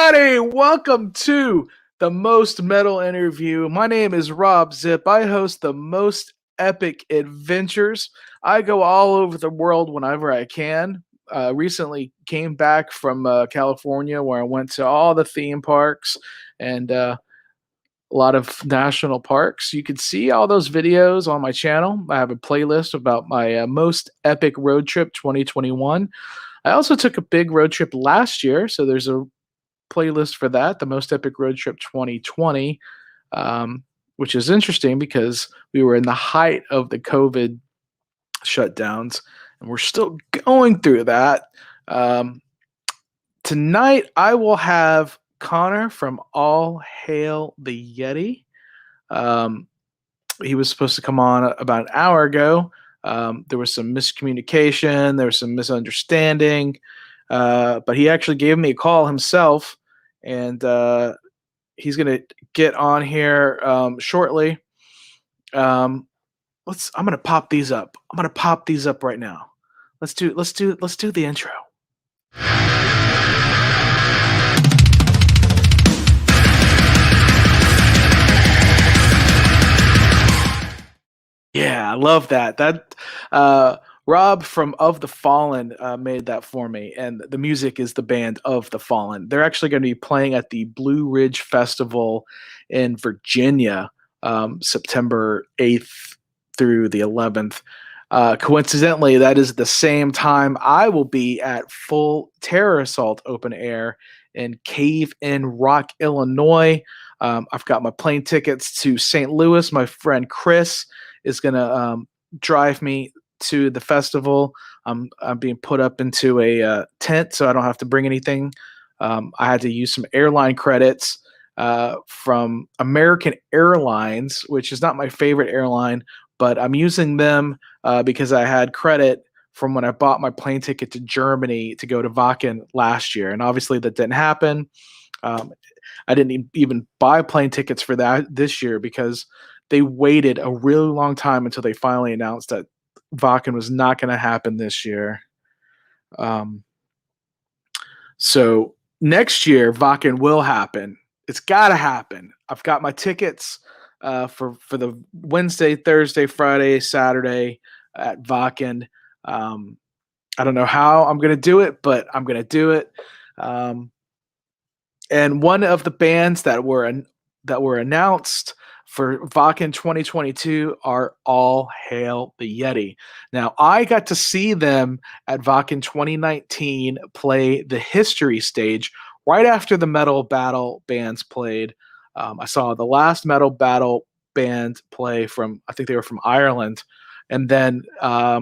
everybody. Welcome to the Most Metal Interview. My name is Rob Zip. I host the Most Epic Adventures. I go all over the world whenever I can. Recently came back from California, where I went to all the theme parks and a lot of national parks. You can see all those videos on my channel. I have a playlist about my Most Epic Road Trip 2021. I also took a big road trip last year, so there's a playlist for that, the Most Epic Road Trip 2020, which is interesting because we were in the height of the COVID shutdowns, and we're still going through that. Tonight, I will have Connor from All Hail the Yeti. He was supposed to come on about an hour ago. There was some miscommunication, there was some misunderstanding, but he actually gave me a call himself, and he's going to get on here shortly. I'm going to pop these up. I'm going to pop these up right now. Let's do the intro. Yeah, I love that. Rob from Of the Fallen made that for me, and the music is the band Of the Fallen. They're actually going to be playing at the Blue Ridge Festival in Virginia, September 8th through the 11th. Coincidentally, that is the same time I will be at Full Terror Assault Open Air in Cave in Rock, Illinois. I've got my plane tickets to St. Louis. My friend Chris is going to drive me to the festival. I'm being put up into a tent, so I don't have to bring anything. I had to use some airline credits from American Airlines, which is not my favorite airline, but I'm using them because I had credit from when I bought my plane ticket to Germany to go to Wacken last year. And obviously that didn't happen. I didn't even buy plane tickets for that this year because they waited a really long time until they finally announced that Wacken was not going to happen this year. So next year, Wacken will happen. It's got to happen. I've got my tickets for the Wednesday, Thursday, Friday, Saturday at Wacken. I don't know how I'm going to do it, but I'm going to do it. And one of the bands that were announced for Wacken 2022 are All Hail the Yeti. Now, I got to see them at Wacken 2019 play the History stage right after the Metal Battle bands played. I saw the last Metal Battle band play I think they were from Ireland. And then I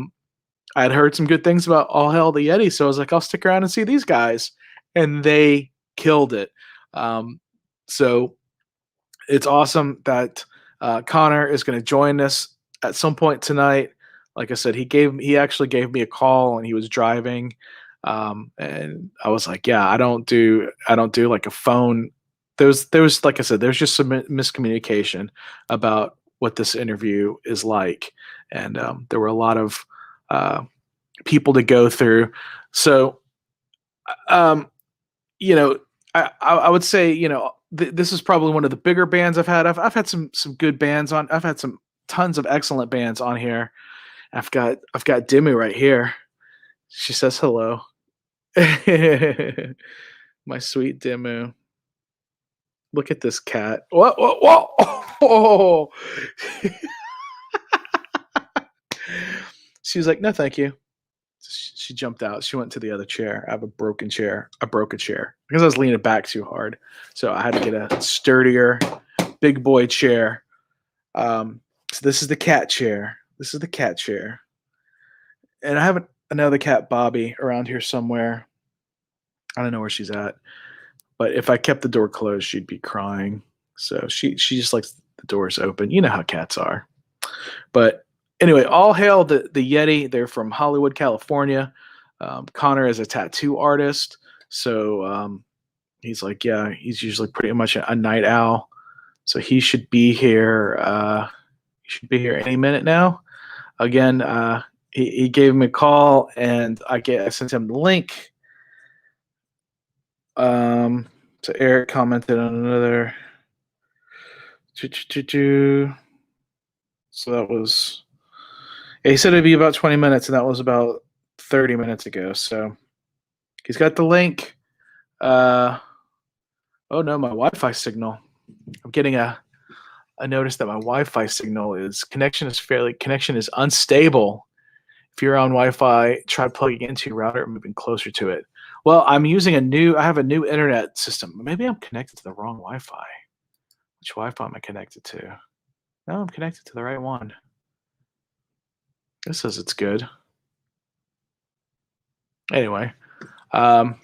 had heard some good things about All Hail the Yeti, so I was like, I'll stick around and see these guys. And they killed it. So it's awesome that Connor is going to join us at some point tonight. Like I said, he actually gave me a call and he was driving, and I was like, yeah, I don't do like a phone. There was like I said, there's just some miscommunication about what this interview is like, and there were a lot of people to go through. So, you know, I would say, this is probably one of the bigger bands I've had. I've had some good bands on. I've had some tons of excellent bands on here. I've got Dimmu right here. She says hello. My sweet Dimmu. Look at this cat. Whoa, whoa, whoa. She was like, no, thank you. She jumped out. She went to the other chair. I have a broken chair. I broke a chair because I was leaning back too hard. So I had to get a sturdier, big boy chair. So this is the cat chair. This is the cat chair. And I have another cat, Bobby, around here somewhere. I don't know where she's at. But if I kept the door closed, she'd be crying. So she just likes the doors open. You know how cats are. But anyway, All Hail the Yeti. They're from Hollywood, California. Connor is a tattoo artist. So he's like, yeah, he's usually pretty much a night owl. So he should be here. He should be here any minute now. Again, he gave me a call, and I sent him the link. So Eric commented on another. So that was. Yeah, he said it'd be about 20 minutes, and that was about 30 minutes ago. So he's got the link. Oh no, my Wi-Fi signal. I'm getting a notice that my Wi-Fi signal connection is unstable. If you're on Wi-Fi, try plugging into your router and moving closer to it. Well, I have a new internet system. Maybe I'm connected to the wrong Wi-Fi. Which Wi-Fi am I connected to? No, I'm connected to the right one. This says it's good. Anyway, all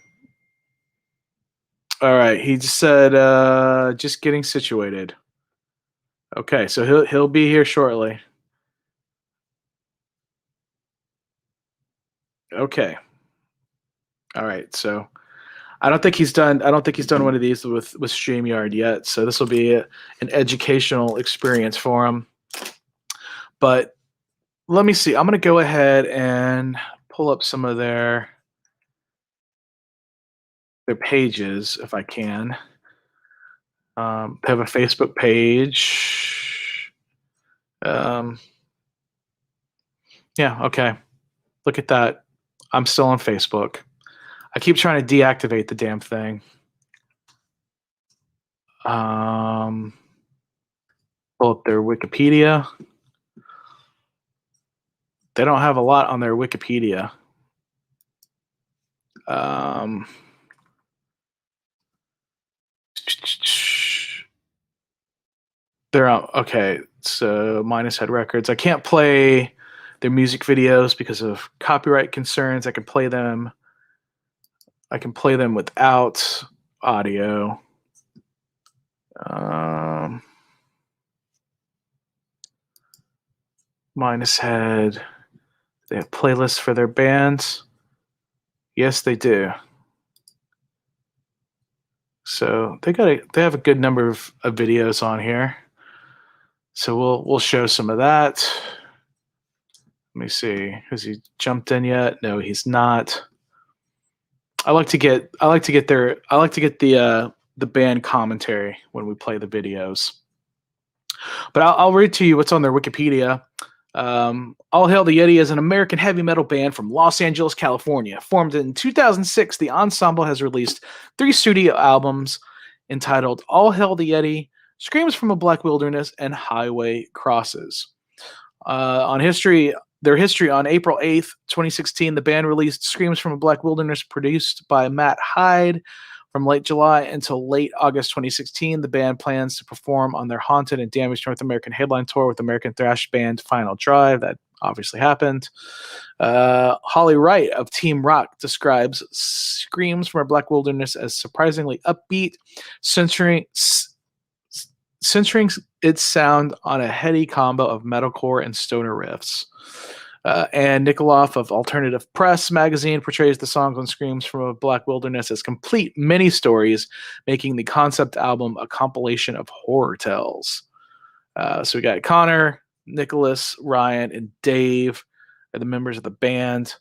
right. He just said, just getting situated. Okay, so he'll be here shortly. Okay. All right. So I don't think he's done one of these with StreamYard yet. So this will be an educational experience for him. But let me see. I'm going to go ahead and pull up some of their pages if I can. They have a Facebook page. Yeah, okay. Look at that. I'm still on Facebook. I keep trying to deactivate the damn thing. Pull up their Wikipedia. They don't have a lot on their Wikipedia. They're out. Okay, so Minus Head Records. I can't play their music videos because of copyright concerns. I can play them without audio. Minus Head. They have playlists for their bands. Yes, they do. So they have a good number of videos on here. So we'll show some of that. Let me see. Has he jumped in yet? No, he's not. I like to get the band commentary when we play the videos. But I'll read to you what's on their Wikipedia. All Hail the Yeti is an American heavy metal band from Los Angeles, California. Formed in 2006, the ensemble has released 3 studio albums entitled All Hail the Yeti, Screams from a Black Wilderness, and Highway Crosses. Their history on April 8th, 2016, the band released Screams from a Black Wilderness, produced by Matt Hyde. From late July until late August 2016, the band plans to perform on their Haunted and Damaged North American headline tour with American thrash band Final Drive. That obviously happened. Holly Wright of Team Rock describes Screams from a Black Wilderness as surprisingly upbeat, centering its sound on a heady combo of metalcore and stoner riffs. And Nikoloff of Alternative Press magazine portrays the songs on Screams from a Black Wilderness as complete mini-stories, making the concept album a compilation of horror tales. So we got Connor, Nicholas, Ryan, and Dave are the members of the band.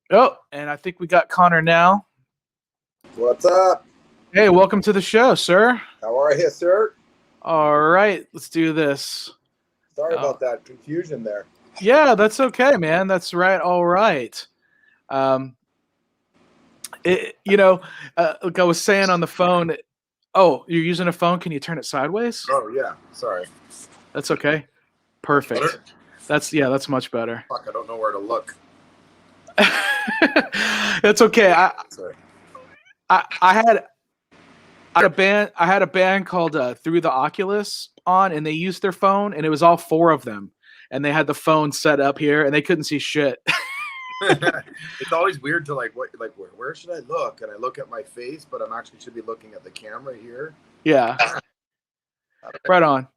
Oh, and I think we got Connor now. What's up? Hey, welcome to the show, sir. How are you, sir? All right, let's do this. Sorry about that confusion there. Yeah, that's okay, man. That's right. All right. Like I was saying on the phone. Oh, you're using a phone? Can you turn it sideways? Oh yeah. Sorry. That's okay. Perfect. Better? That's much better. Fuck, I don't know where to look. That's okay. Sorry. I had a band called Through the Oculus on, and they used their phone, and it was all 4 of them. And they had the phone set up here, and they couldn't see shit. It's always weird to where should I look? And I look at my face, but I'm actually should be looking at the camera here. Yeah. Right on.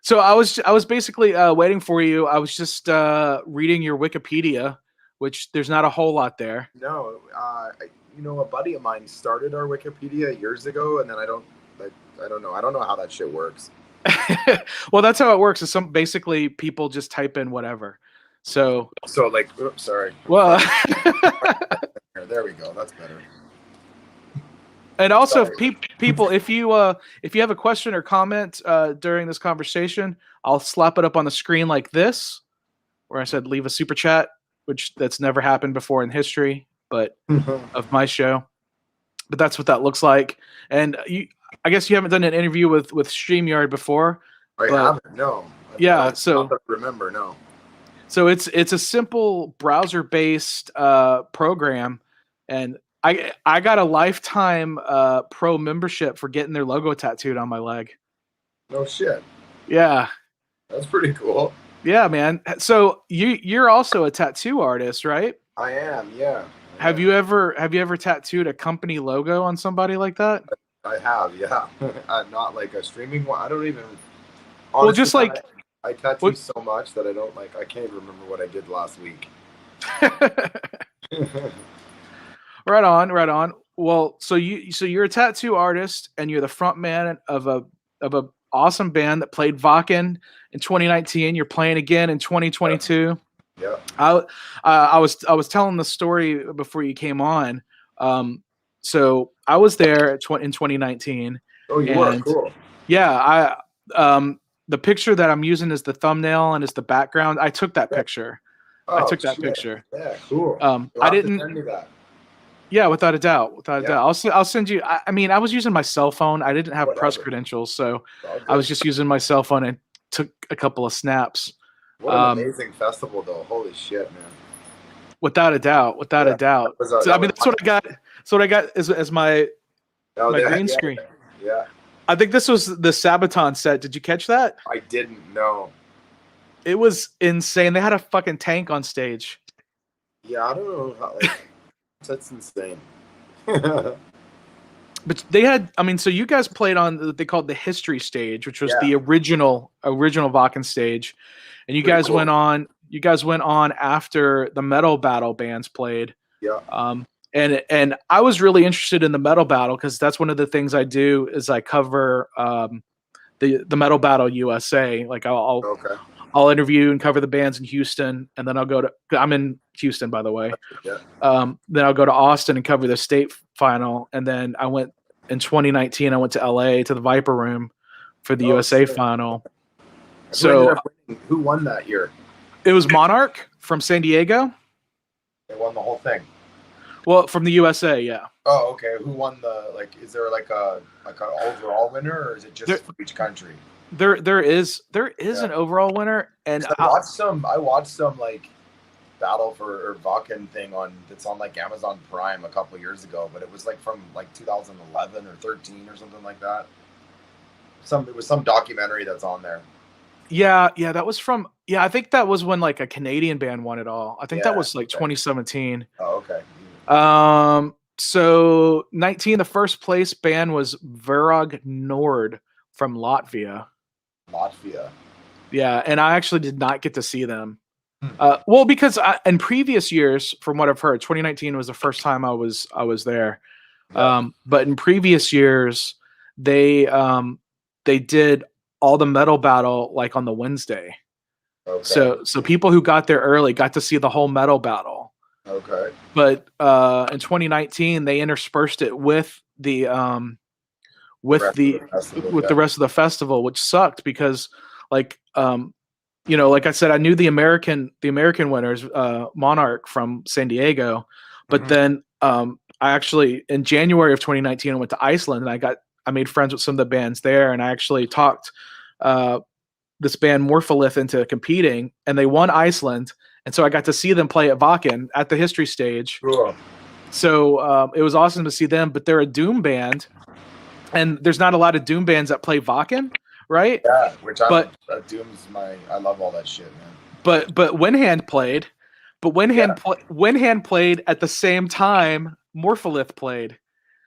So I was basically waiting for you. I was just reading your Wikipedia, which there's not a whole lot there. No, a buddy of mine started our Wikipedia years ago, and then I don't know how that shit works. Well, that's how it works. Is basically people just type in whatever. So sorry. Well, there we go. That's better. And also, Sorry. people, if you have a question or comment during this conversation, I'll slap it up on the screen like this, where I said leave a super chat, which that's never happened before in history, but of my show. But that's what that looks like. And I guess you haven't done an interview with StreamYard before. I haven't. No. Yeah. So not that I remember. No. So it's a simple browser based program, and I got a lifetime pro membership for getting their logo tattooed on my leg. No shit. Yeah. That's pretty cool. Yeah, man. So you're also a tattoo artist, right? I am. Yeah. Have you ever tattooed a company logo on somebody like that? I have. Yeah. Not like a streaming one. I don't even. Honestly, Well, just like I tattoo so much that I can't even remember what I did last week. Right on. Well, so you're a tattoo artist and you're the front man of a awesome band that played Wacken in 2019. You're playing again in 2022. Yeah. I was telling the story before you came on. So I was there in 2019. Oh, you were cool. Yeah, the picture that I'm using is the thumbnail and is the background. I took that picture. Oh, I took that picture. Yeah, cool. I didn't. Send me that. Yeah, without a doubt. I'll send you. I mean, I was using my cell phone. I didn't have press credentials, so I was just using my cell phone and took a couple of snaps. What an amazing festival, though! Holy shit, man! Without a doubt. So, I mean, that's what I got. So what I got as my green screen. Yeah. I think this was the Sabaton set. Did you catch that? I didn't know. It was insane. They had a fucking tank on stage. Yeah, I don't know how. That's insane. But they had, I mean, so you guys played on what they called the history stage, which was the original Wacken stage, and you guys went on. You guys went on after the metal battle bands played. Yeah. And I was really interested in the metal battle because that's one of the things I do is I cover the metal battle USA. Like I'll interview and cover the bands in Houston, and then I'm in Houston, by the way. Yeah. Then I'll go to Austin and cover the state final, and then I went in 2019. I went to LA to the Viper Room for the USA final. So who won that year? It was Monarch from San Diego. They won the whole thing. Well, from the USA, yeah. Oh, okay. Who won is there like an overall winner, or is it just for each country? There is an overall winner, and I watched some like battle for Wacken thing that's on like Amazon Prime a couple of years ago, but it was like from like 2011 or 13 or something like that. It was some documentary that's on there. Yeah, that was from. Yeah, I think that was when like a Canadian band won it all. I think that was like 2017. Oh, okay. So 19, the first place band was Verog Nord from Latvia. Yeah, and I actually did not get to see them. Well, because in previous years, from what I've heard, 2019 was the first time I was there. Yeah. But in previous years, they did all the metal battle like on the Wednesday. Okay. So people who got there early got to see the whole metal battle. Okay. But in 2019, they interspersed it with the rest of the festival, which sucked because like like I said, I knew the American winners, Monarch from San Diego, but then I actually in January of 2019 I went to Iceland and I made friends with some of the bands there, and I actually talked this band Morpholith into competing, and they won Iceland, and so I got to see them play at Wacken at the history stage. Cool. So it was awesome to see them, but they're a doom band, and there's not a lot of doom bands that play Wacken, right? Yeah, Doom's I love all that shit, man. But Winhand played, Winhand played at the same time Morpholith played.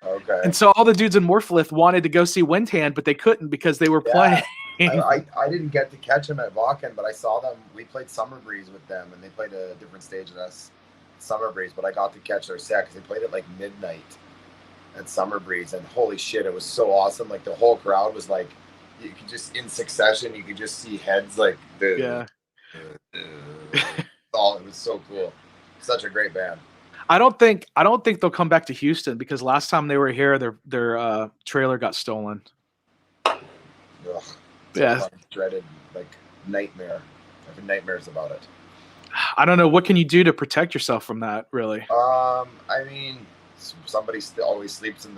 Okay. And so all the dudes in Morpholith wanted to go see Windhand, but they couldn't because they were playing. I didn't get to catch them at Wacken, but I saw them. We played Summer Breeze with them, and they played a different stage than us, Summer Breeze. But I got to catch their set because they played at like midnight at Summer Breeze, and holy shit, it was so awesome. Like the whole crowd was like, you could just in succession, you could just see heads like it was so cool. Such a great band. I don't think they'll come back to Houston because last time they were here, their trailer got stolen. Ugh. It's Yeah, like my dreaded like nightmare. I have nightmares about it. I don't know what can you do to protect yourself from that. Really? I mean, somebody still always sleeps in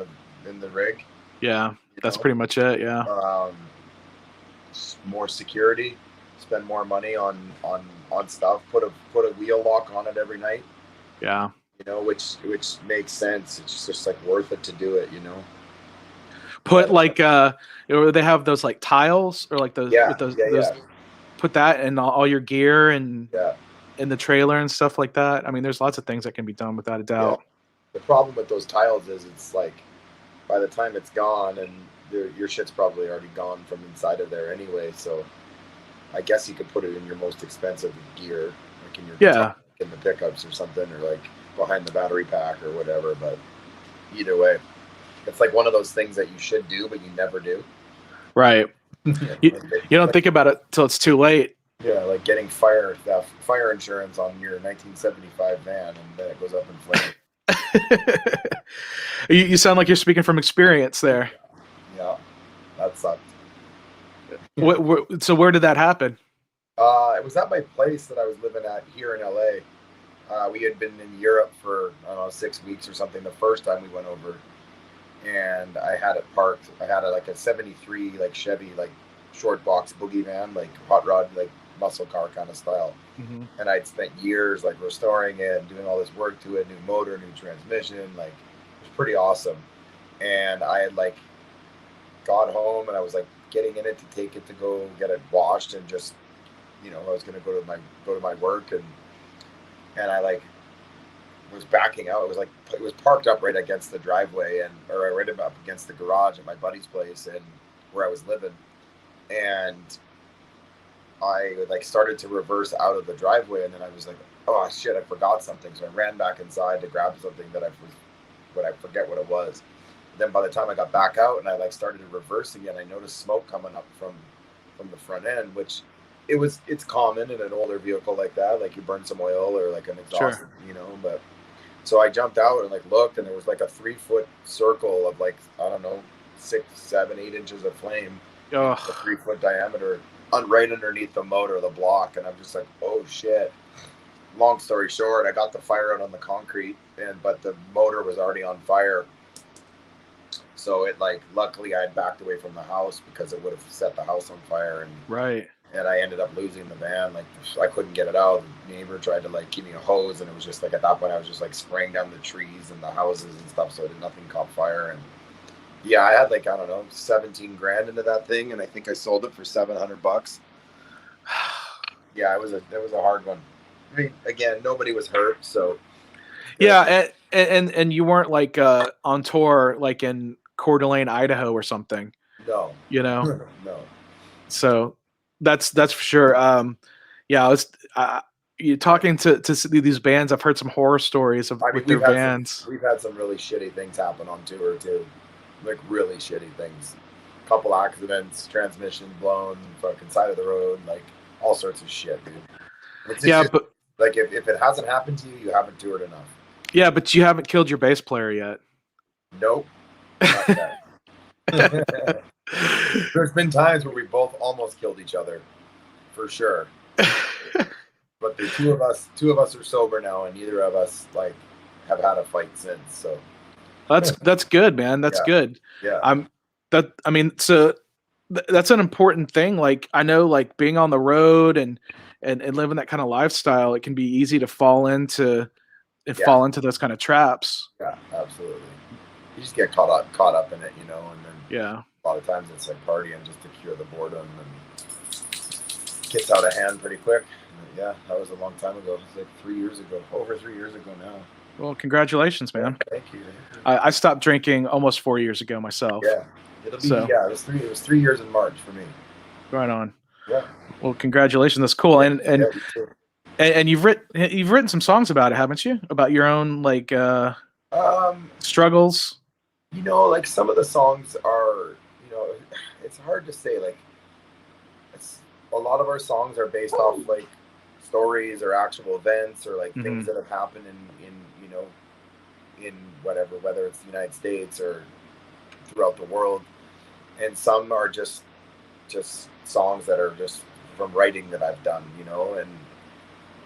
the rig. Yeah, You that's know, pretty much it. Yeah, more security, spend more money on stuff. Put a wheel lock on it every night. yeah. You know, which makes sense. It's just like worth it to do it. You know. Put But like or they have those like tiles or like those yeah, with those yeah, those. yeah, Put that in all your gear and yeah, in the trailer and stuff like that. I mean, there's lots of things that can be done without a yeah. doubt. The problem with those tiles is it's like by the time it's gone and your shit's probably already gone from inside of there anyway. So I guess you could put it in your most expensive gear, like in your guitar, Yeah, like in the pickups or something, or like behind the battery pack or whatever. But either way, it's like one of those things that you should do, but you never do. right. You, like, you don't like, think about it till it's too late. yeah, like getting fire insurance on your 1975 van, and then it goes up in flames. You sound like you're speaking from experience there. Yeah, that sucked. So where did that happen? It was at my place that I was living at here in LA. We had been in Europe for I don't know 6 weeks or something the first time we went over, and I had it parked. I had like a '73 like Chevy like short box boogie van, like hot rod like muscle car kind of style. Mm-hmm. And I'd spent years like restoring it and doing all this work to it, new motor, new transmission. Like it was pretty awesome. And I had like got home and I was like getting in it to take it to go get it washed and just I was gonna go to my work and I like was backing out. It was parked up right against the driveway or right up against the garage at my buddy's place and where I was living. And I like started to reverse out of the driveway and then I was like, oh shit, I forgot something. So I ran back inside to grab something that I forget what it was. Then by the time I got back out and I like started to reverse again, I noticed smoke coming up from the front end, which it's common in an older vehicle like that, like you burn some oil or like an exhaust, Sure. but so I jumped out and like looked and there was like a 3 foot circle of like, I don't know, 6, 7, 8 inches of flame, a Oh, 3 foot diameter right underneath the motor, the block. And I'm just like, oh shit. Long story short, I got the fire out on the concrete but the motor was already on fire. So it like luckily I had backed away from the house because it would have set the house on fire right. and I ended up losing the van. Like I couldn't get it out. The neighbor tried to like give me a hose and it was just like at that point I was just like spraying down the trees and the houses and stuff so nothing caught fire. And yeah, I had like, I don't know, 17 grand into that thing and I think I sold it for $700. Yeah, it was a hard one. I mean, again, nobody was hurt, so Yeah, and you weren't like on tour like in Coeur d'Alene, Idaho or something, no. No. So that's for sure. Yeah, I was you talking to these bands. I've heard some horror stories I mean, with their vans. we've had some really shitty things happen on tour too, like really shitty things. Couple accidents, transmission blown, fucking side of the road, like all sorts of shit, dude. It's Yeah, just, but like if it hasn't happened to you, you haven't toured enough. yeah, but you haven't killed your bass player yet. Nope, not yet. There's been times where we both almost killed each other, for sure. But the two of us are sober now, and neither of us like have had a fight since. So That's good, man. That's yeah, good. yeah, I mean, so that's an important thing. Like I know, like being on the road and living that kind of lifestyle, it can be easy to fall into yeah, those kind of traps. yeah, absolutely. You just get caught up in it, and then Yeah. a lot of times it's like partying just to cure the boredom and gets out of hand pretty quick. Yeah, that was a long time ago. It's like 3 years ago, over 3 years ago now. Well, congratulations, man. Thank you. I stopped drinking almost 4 years ago myself. Yeah, it'll be So yeah. It was 3 years in March for me. right on. Yeah. Well, congratulations. That's cool. And Yeah, me too. and you've written some songs about it, haven't you? About your own like struggles. Like some of the songs are, it's hard to say. Like, it's a lot of our songs are based off like stories or actual events or like things Mhm. that have happened in you know, in whatever, whether it's the United States or throughout the world. And some are just songs that are just from writing that I've done, you know. And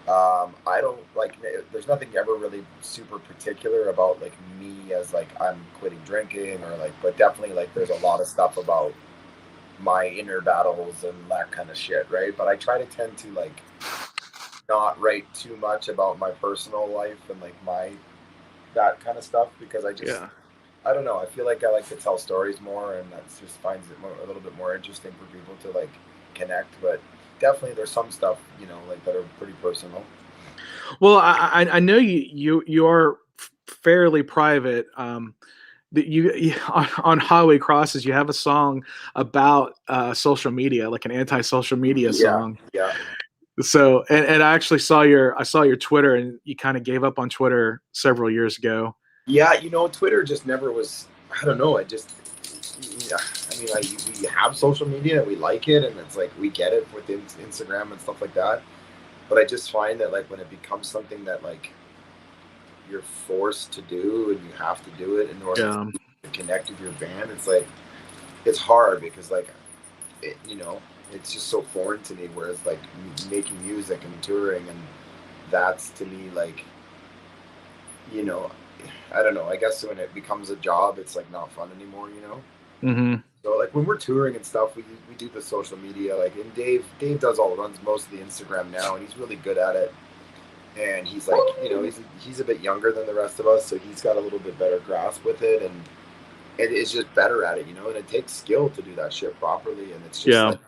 I don't like. There's nothing ever really super particular about like me as like I'm quitting drinking or like, but definitely like there's a lot of stuff about my inner battles and that kind of shit, right? But I try to tend to like not write too much about my personal life and like my that kind of stuff because Yeah. I don't know. I feel like I like to tell stories more, and that just finds it a little bit more interesting for people to like connect. But definitely, there's some stuff, you know, like that are pretty personal. Well, I know you are fairly private. That you on Highway Crosses, you have a song about social media, like an anti-social media Yeah, song. yeah, So, and I saw your Twitter, and you kind of gave up on Twitter several years ago. yeah. You know, Twitter just never was. I don't know. I just, yeah. I mean, we have social media, and we like it, and it's like we get it with Instagram and stuff like that. But I just find that like when it becomes something that like you're forced to do and you have to do it in order Yeah, to connect with your band, it's like it's hard because like you know, it's just so foreign to me. Whereas like making music and touring, and that's to me like, you know, I don't know. I guess when it becomes a job, it's like not fun anymore. You know. hmm So like when we're touring and stuff, we do the social media. Like and Dave does all runs most of the Instagram now, and he's really good at it. And he's like, you know, he's a bit younger than the rest of us, so he's got a little bit better grasp with it, and it is just better at it, you know. And it takes skill to do that shit properly. And it's just yeah, like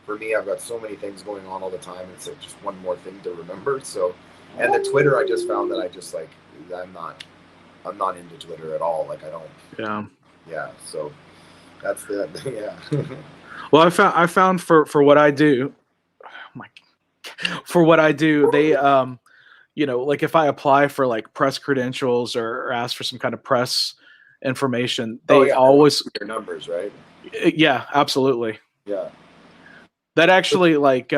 for me, I've got so many things going on all the time. It's like just one more thing to remember. So, and the Twitter, I just found that I just like I'm not into Twitter at all. Like I don't, yeah. yeah. So that's the yeah. Well, I found for what I do, oh my, for what I do, they you know, like if I apply for like press credentials or ask for some kind of press information, Oh they yeah, they want always, your numbers, right? yeah, absolutely. Yeah. That actually like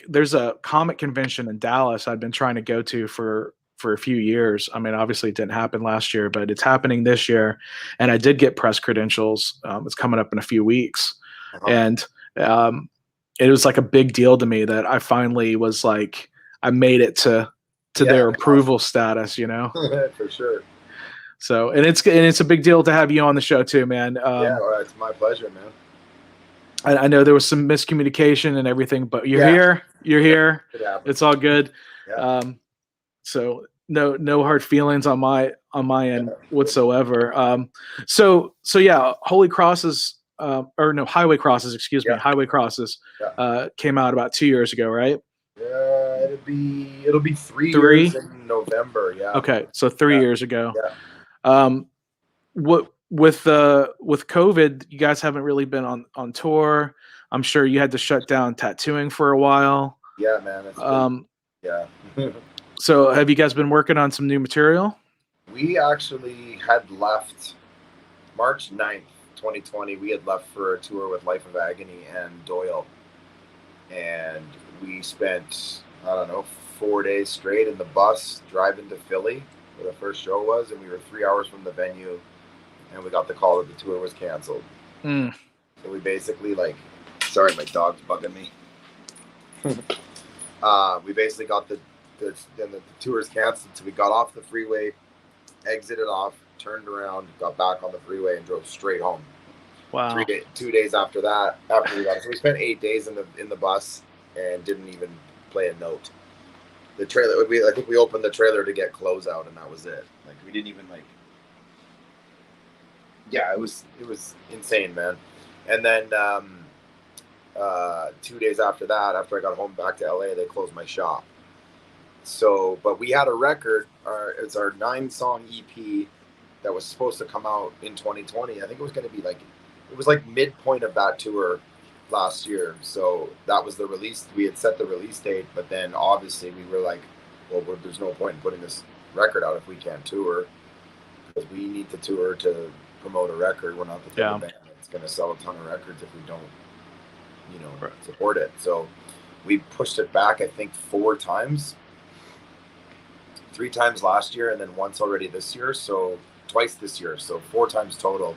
there's a comic convention in Dallas I've been trying to go to for a few years. I mean, obviously it didn't happen last year, but it's happening this year, and I did get press credentials. It's coming up in a few weeks, Uh-huh. and um, it was like a big deal to me that I finally was like I made it to Yeah, their approval status, you know. for sure. So and it's a big deal to have you on the show too, man. Yeah, well, it's my pleasure, man. I know there was some miscommunication and everything, but you're Yeah, here. You're yeah, here. it happens. It's all good. Yeah, Um, so no hard feelings on my end yeah, whatsoever. So yeah, Holy Crosses or no Highway Crosses, excuse me, yeah, Highway Crosses yeah. came out about 2 years ago, right? It'll be 3 years Three. in November. Yeah, Okay, so three yeah, years ago. yeah. Um, what with COVID, you guys haven't really been on tour. I'm sure you had to shut down tattooing for a while. Yeah, man, it's been Um, yeah. so have you guys been working on some new material? We actually had left March 9th, 2020. We had left for a tour with Life of Agony and Doyle, and we spent I don't know 4 days straight in the bus driving to Philly where the first show was, and we were 3 hours from the venue, and we got the call that the tour was canceled. Mm. So we basically like, sorry, my dog's bugging me. We basically got the tours canceled. So we got off the freeway, exited off, turned around, got back on the freeway, and drove straight home. Wow. 2 days after that, after we got, so we spent 8 days in the bus and didn't even play a note. The trailer, I think we opened the trailer to get clothes out, and that was it. Like we didn't even like. Yeah, it was insane, man. And then 2 days after that, after I got home back to LA, they closed my shop. So, but we had a record. It's our 9-song EP that was supposed to come out in 2020. I think it was going to be like, it was like midpoint of that tour last year. So that was the release. We had set the release date, but then obviously we were like, well, there's no point in putting this record out if we can't tour, because we need to tour to promote a record. We're not the type of band that's going to sell a ton of records if we don't, you know, support it. So we pushed it back, I think 4 times, 3 times last year, and then once already this year. So twice this year, so 4 times total.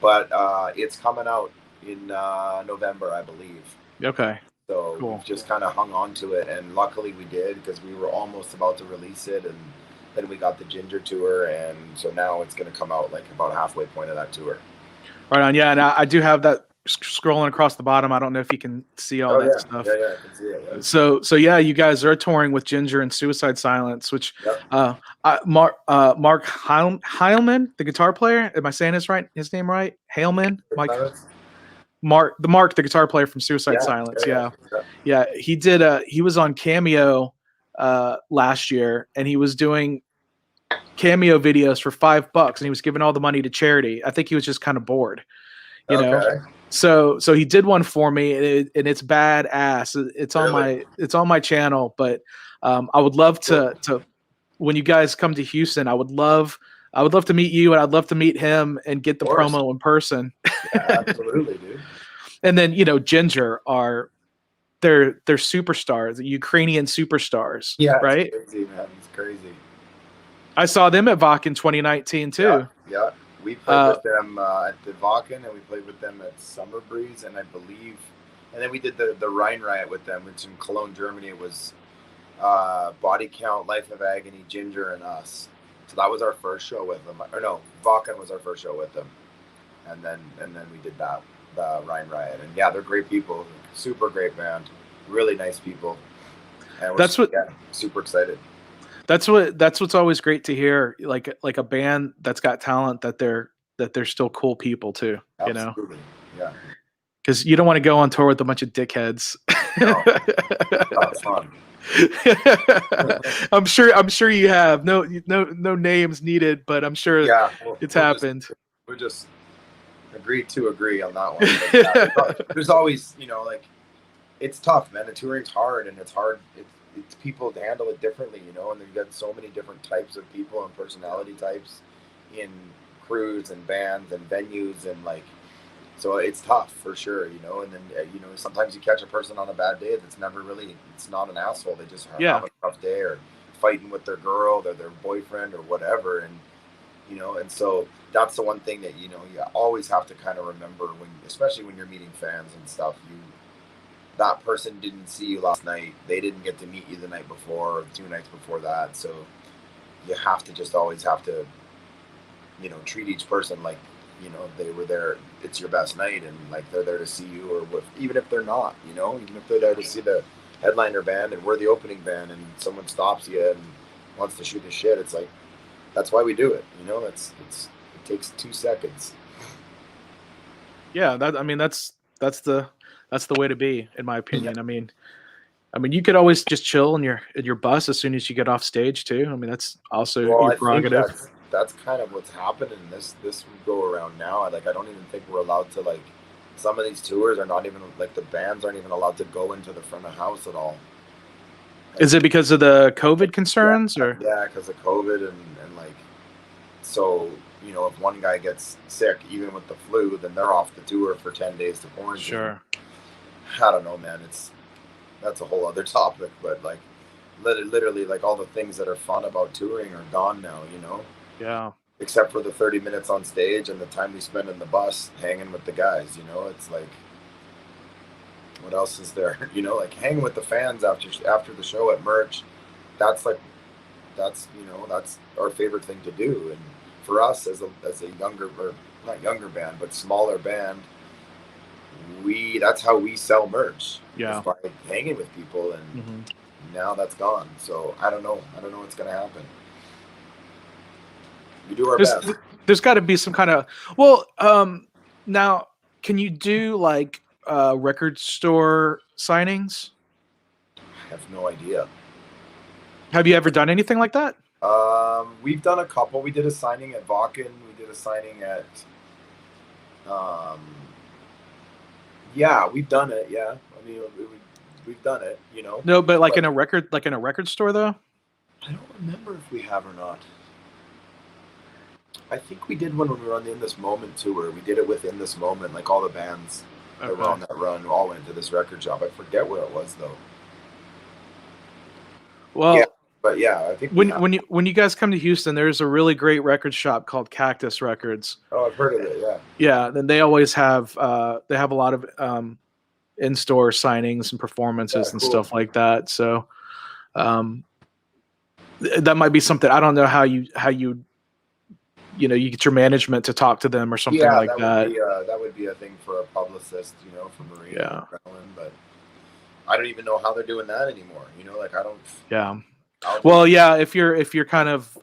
But it's coming out in November, I believe. Okay. So Cool. we've just kind of hung on to it, and luckily we did, because we were almost about to release it, and then we got the Jinjer tour, and so now it's going to come out like about halfway point of that tour. Right on. Yeah, and I do have that scrolling across the bottom. I don't know if you can see all that stuff. Yeah, I can see it. Yeah. So yeah, you guys are touring with Jinjer and Suicide Silence, which Yep. Mark Heilman, the guitar player. Am I saying his name right? Heilman, Mark, the guitar player from Suicide Silence. Yeah. He was on Cameo last year, and he was doing Cameo videos for $5, and he was giving all the money to charity. I think he was just kind of bored, you know. So he did one for me, and it's badass. It's on my channel, but I would love to when you guys come to Houston, I would love to meet you, and I'd love to meet him and get the promo in person. Yeah, absolutely, dude. And then, Jinjer they're superstars, Ukrainian superstars. Yeah, right? It's crazy, man. It's crazy. I saw them at Wacken 2019 too. Yeah. We played with them at the Wacken, and we played with them at Summer Breeze, and I believe, and then we did the Rhine Riot with them, which in Cologne, Germany. It was Body Count, Life of Agony, Jinjer, and us. So that was our first show with them. Or no, Wacken was our first show with them, and then we did the Rhine Riot, and yeah, they're great people, super great band, really nice people, and we're super excited. That's what's always great to hear, like a band that's got talent, that they're still cool people too. Absolutely. Yeah. Because you don't want to go on tour with a bunch of dickheads. No, that's fun. I'm sure you have no names needed, but I'm sure it's happened. We just agreed to agree on that one. There's always, like, it's tough, man. The touring's hard, and it's hard. It's people to handle it differently, and you've got so many different types of people and personality types in crews and bands and venues, and so it's tough for sure, and then sometimes you catch a person on a bad day that's it's not an asshole. They just have a tough day, or fighting with their girl or their boyfriend or whatever, and and so that's the one thing that you always have to kind of remember, especially when you're meeting fans and stuff. That person didn't see you last night. They didn't get to meet you the night before or 2 nights before that. So you have to just always have to, treat each person like, they were there. It's your best night, and they're there to see you, or even if they're not, even if they're there to see the headliner band and we're the opening band, and someone stops you and wants to shoot the shit. It's like, that's why we do it. It takes 2 seconds. Yeah. That's the way to be, in my opinion. I mean, you could always just chill in your bus as soon as you get off stage too. I mean, that's also your prerogative. That's kind of what's happened in this go around now. I don't even think we're allowed to, some of these tours are not even, the bands aren't even allowed to go into the front of house at all. Is it because of the COVID concerns, or? Yeah, because of COVID, and so if one guy gets sick, even with the flu, then they're off the tour for 10 days to quarantine. Sure. I don't know, man. That's a whole other topic, but literally, all the things that are fun about touring are gone now, Yeah. Except for the 30 minutes on stage and the time we spend in the bus hanging with the guys, it's what else is there? Hanging with the fans after the show at merch. That's our favorite thing to do. And for us as a younger, or not younger band, but smaller band, that's how we sell merch. Yeah. By hanging with people, and now that's gone. So I don't know what's gonna happen. We do our best. There's got to be some kind of now, can you do record store signings? I have no idea. Have you ever done anything like that? We've done a couple. We did a signing at Wacken. We did a signing at yeah, we've done it. Yeah, I mean, we've done it. No, but in a record store though. I don't remember if we have or not. I think we did one when we were on the In This Moment tour. We did it with In This Moment, all the bands. that were on that run all went to this record shop. I forget where it was though. Well, yeah, but yeah, I think when you guys come to Houston, there's a really great record shop called Cactus Records. Oh, I've heard of it. Yeah. Yeah, then they always have they have a lot of in-store signings and performances and stuff like that. So that might be something. I don't know how you you get your management to talk to them or something like that. That would be a thing for a publicist, for Marine. Yeah. But I don't even know how they're doing that anymore. Like I don't. Yeah. Well, yeah. If you're kind of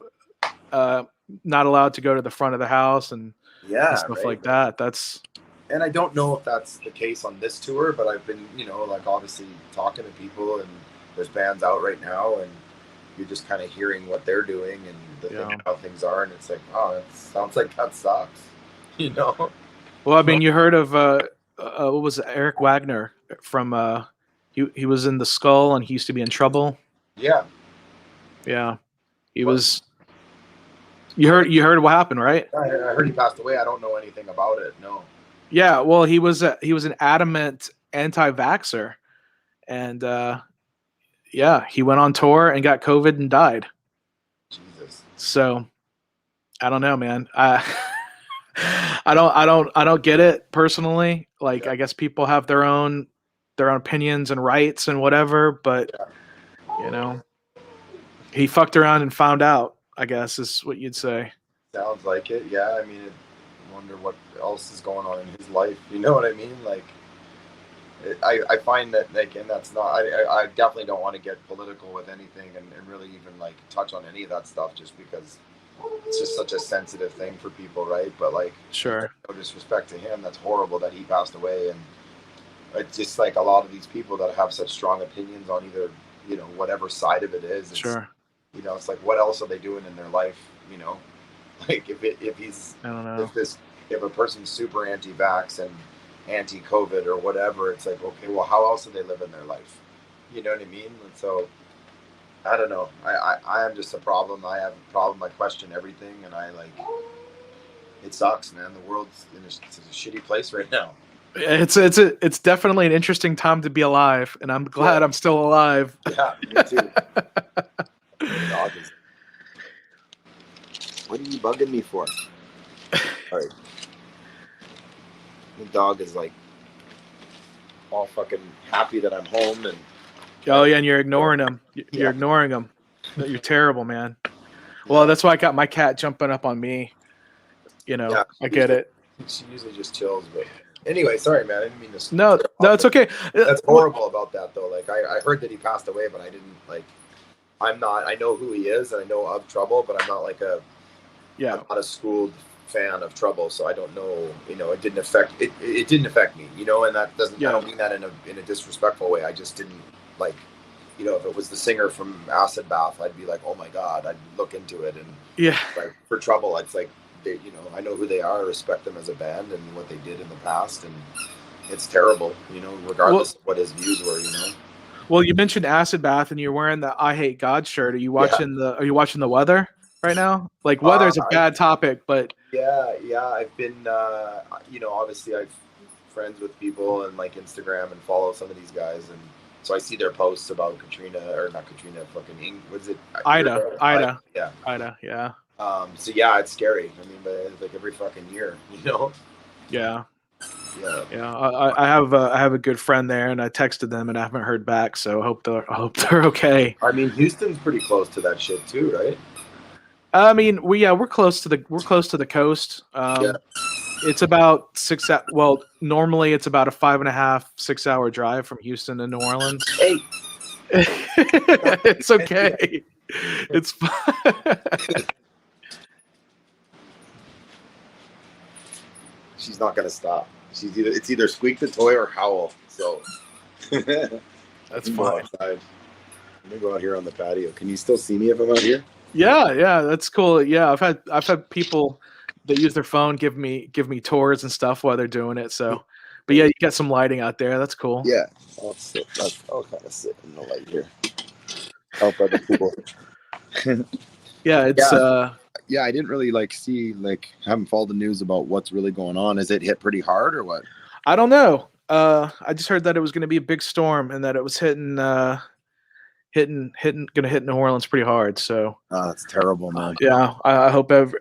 not allowed to go to the front of the house and stuff like that, that's. And I don't know if that's the case on this tour, but I've been, like obviously talking to people, and there's bands out right now, and you're just kind of hearing what they're doing and how things are, and it's like, oh, it sounds like that sucks, Well, I mean, you heard of what was it, Eric Wagner from he was in the Skull and he used to be in Trouble. Yeah. Yeah. He was. You heard what happened, right? I heard he passed away. I don't know anything about it. No. Yeah, well, he was an adamant anti-vaxxer, and he went on tour and got COVID and died. Jesus. So, I don't know, man. I don't get it personally. Like, I guess people have their own opinions and rights and whatever, but he fucked around and found out, I guess is what you'd say. Sounds like it. Yeah, I mean, I wonder what else is going on in his life. You know what I mean? Like, I find that, like, and that's not. I definitely don't want to get political with anything and really even like touch on any of that stuff, just because it's just such a sensitive thing for people, right? But like, sure, no disrespect to him. That's horrible that he passed away, and it's just like a lot of these people that have such strong opinions on either whatever side of it is. It's, sure. It's like, what else are they doing in their life? Like if he's, I don't know. If a person's super anti-vax and anti-COVID or whatever, it's like, okay, well, how else do they live in their life? You know what I mean? And so, I don't know. I am just a problem. I have a problem. I question everything, and it sucks, man. The world's it's a shitty place right now. It's definitely an interesting time to be alive, and I'm glad I'm still alive. Yeah, me too. What are you bugging me for? All right. The dog is like all fucking happy that I'm home, and oh yeah, and you're ignoring him. You're ignoring him. You're terrible, man. Well, that's why I got my cat jumping up on me. I get it. She usually just chills, but anyway, sorry, man. I didn't mean to. No, it's okay. That's horrible about that, though. Like, I heard that he passed away, but I didn't like. I'm not. I know who he is, and I know of Trouble, but I'm not like a. Yeah. I'm not a schooled fan of Trouble, so I don't know. It didn't affect it. It didn't affect me, and that doesn't. Yeah. I don't mean that in a disrespectful way. I just didn't like. If it was the singer from Acid Bath, I'd be like, oh my god, I'd look into it, and like for Trouble, it's like. I know who they are. I respect them as a band and what they did in the past, and it's terrible, regardless of what his views were, Well, you mentioned Acid Bath, and you're wearing the "I Hate God" shirt. Are you watching Are you watching the weather right now? Like, weather's a bad topic, but yeah. I've been, obviously I've friends with people and like Instagram and follow some of these guys, and so I see their posts about Katrina or not Katrina, fucking was it Ida? Yeah, Ida. Yeah. So yeah, it's scary. I mean, but it's like every fucking year, Yeah. Yeah. I have a good friend there, and I texted them, and I haven't heard back. So I hope they're okay. I mean, Houston's pretty close to that shit too, right? I mean, we're close to the coast. It's about 6. Well, normally it's about a 5.5, 6 hour drive from Houston to New Orleans. Hey, it's okay. It's fine. She's not gonna stop. It's either squeak the toy or howl. So that's fine. Let me go out here on the patio. Can you still see me if I'm out here? Yeah, that's cool. Yeah, I've had people that use their phone give me tours and stuff while they're doing it. So, but yeah, you got some lighting out there. That's cool. Yeah, I'll kind of sit in the light here. Help other people. Yeah, it's yeah, I didn't really haven't followed the news about what's really going on. Is it hit pretty hard or what? I don't know. I just heard that it was going to be a big storm and that it was going to hit New Orleans pretty hard. So It's terrible, man. yeah, I hope a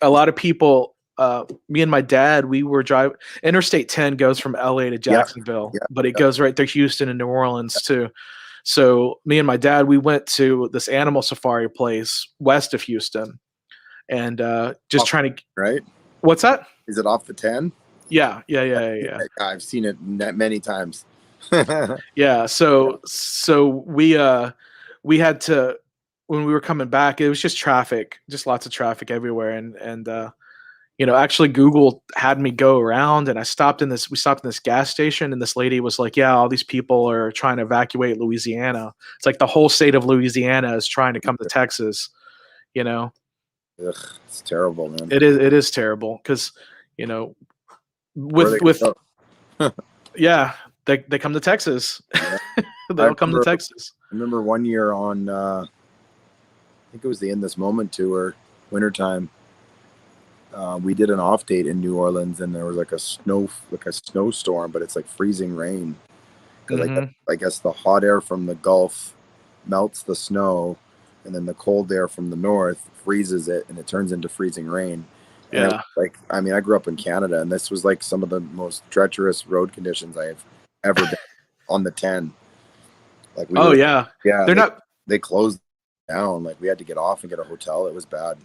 lot of people. Me and my dad, we were driving. Interstate 10 goes from LA to Jacksonville, but it goes right through Houston and New Orleans too. So me and my dad, we went to this animal safari place west of Houston, and just trying to. Right? What's that? Is it off the 10? Yeah. I've seen it many times. Yeah. So we had to, when we were coming back, it was just traffic, just lots of traffic everywhere, and actually Google had me go around, and we stopped in this gas station, and this lady was like, yeah, all these people are trying to evacuate Louisiana. It's like the whole state of Louisiana is trying to come to Texas, Ugh, it's terrible, man. It is terrible because, yeah, they come to Texas. Yeah. They'll come to Texas. I remember one year on, I think it was the In This Moment tour, wintertime. We did an off date in New Orleans, and there was like a snowstorm, but it's like freezing rain. Because I guess the hot air from the Gulf melts the snow, and then the cold air from the north freezes it, and it turns into freezing rain. And yeah. I grew up in Canada, and this was like some of the most treacherous road conditions I have ever been on the 10. Like they closed down. Like we had to get off and get a hotel. It was bad.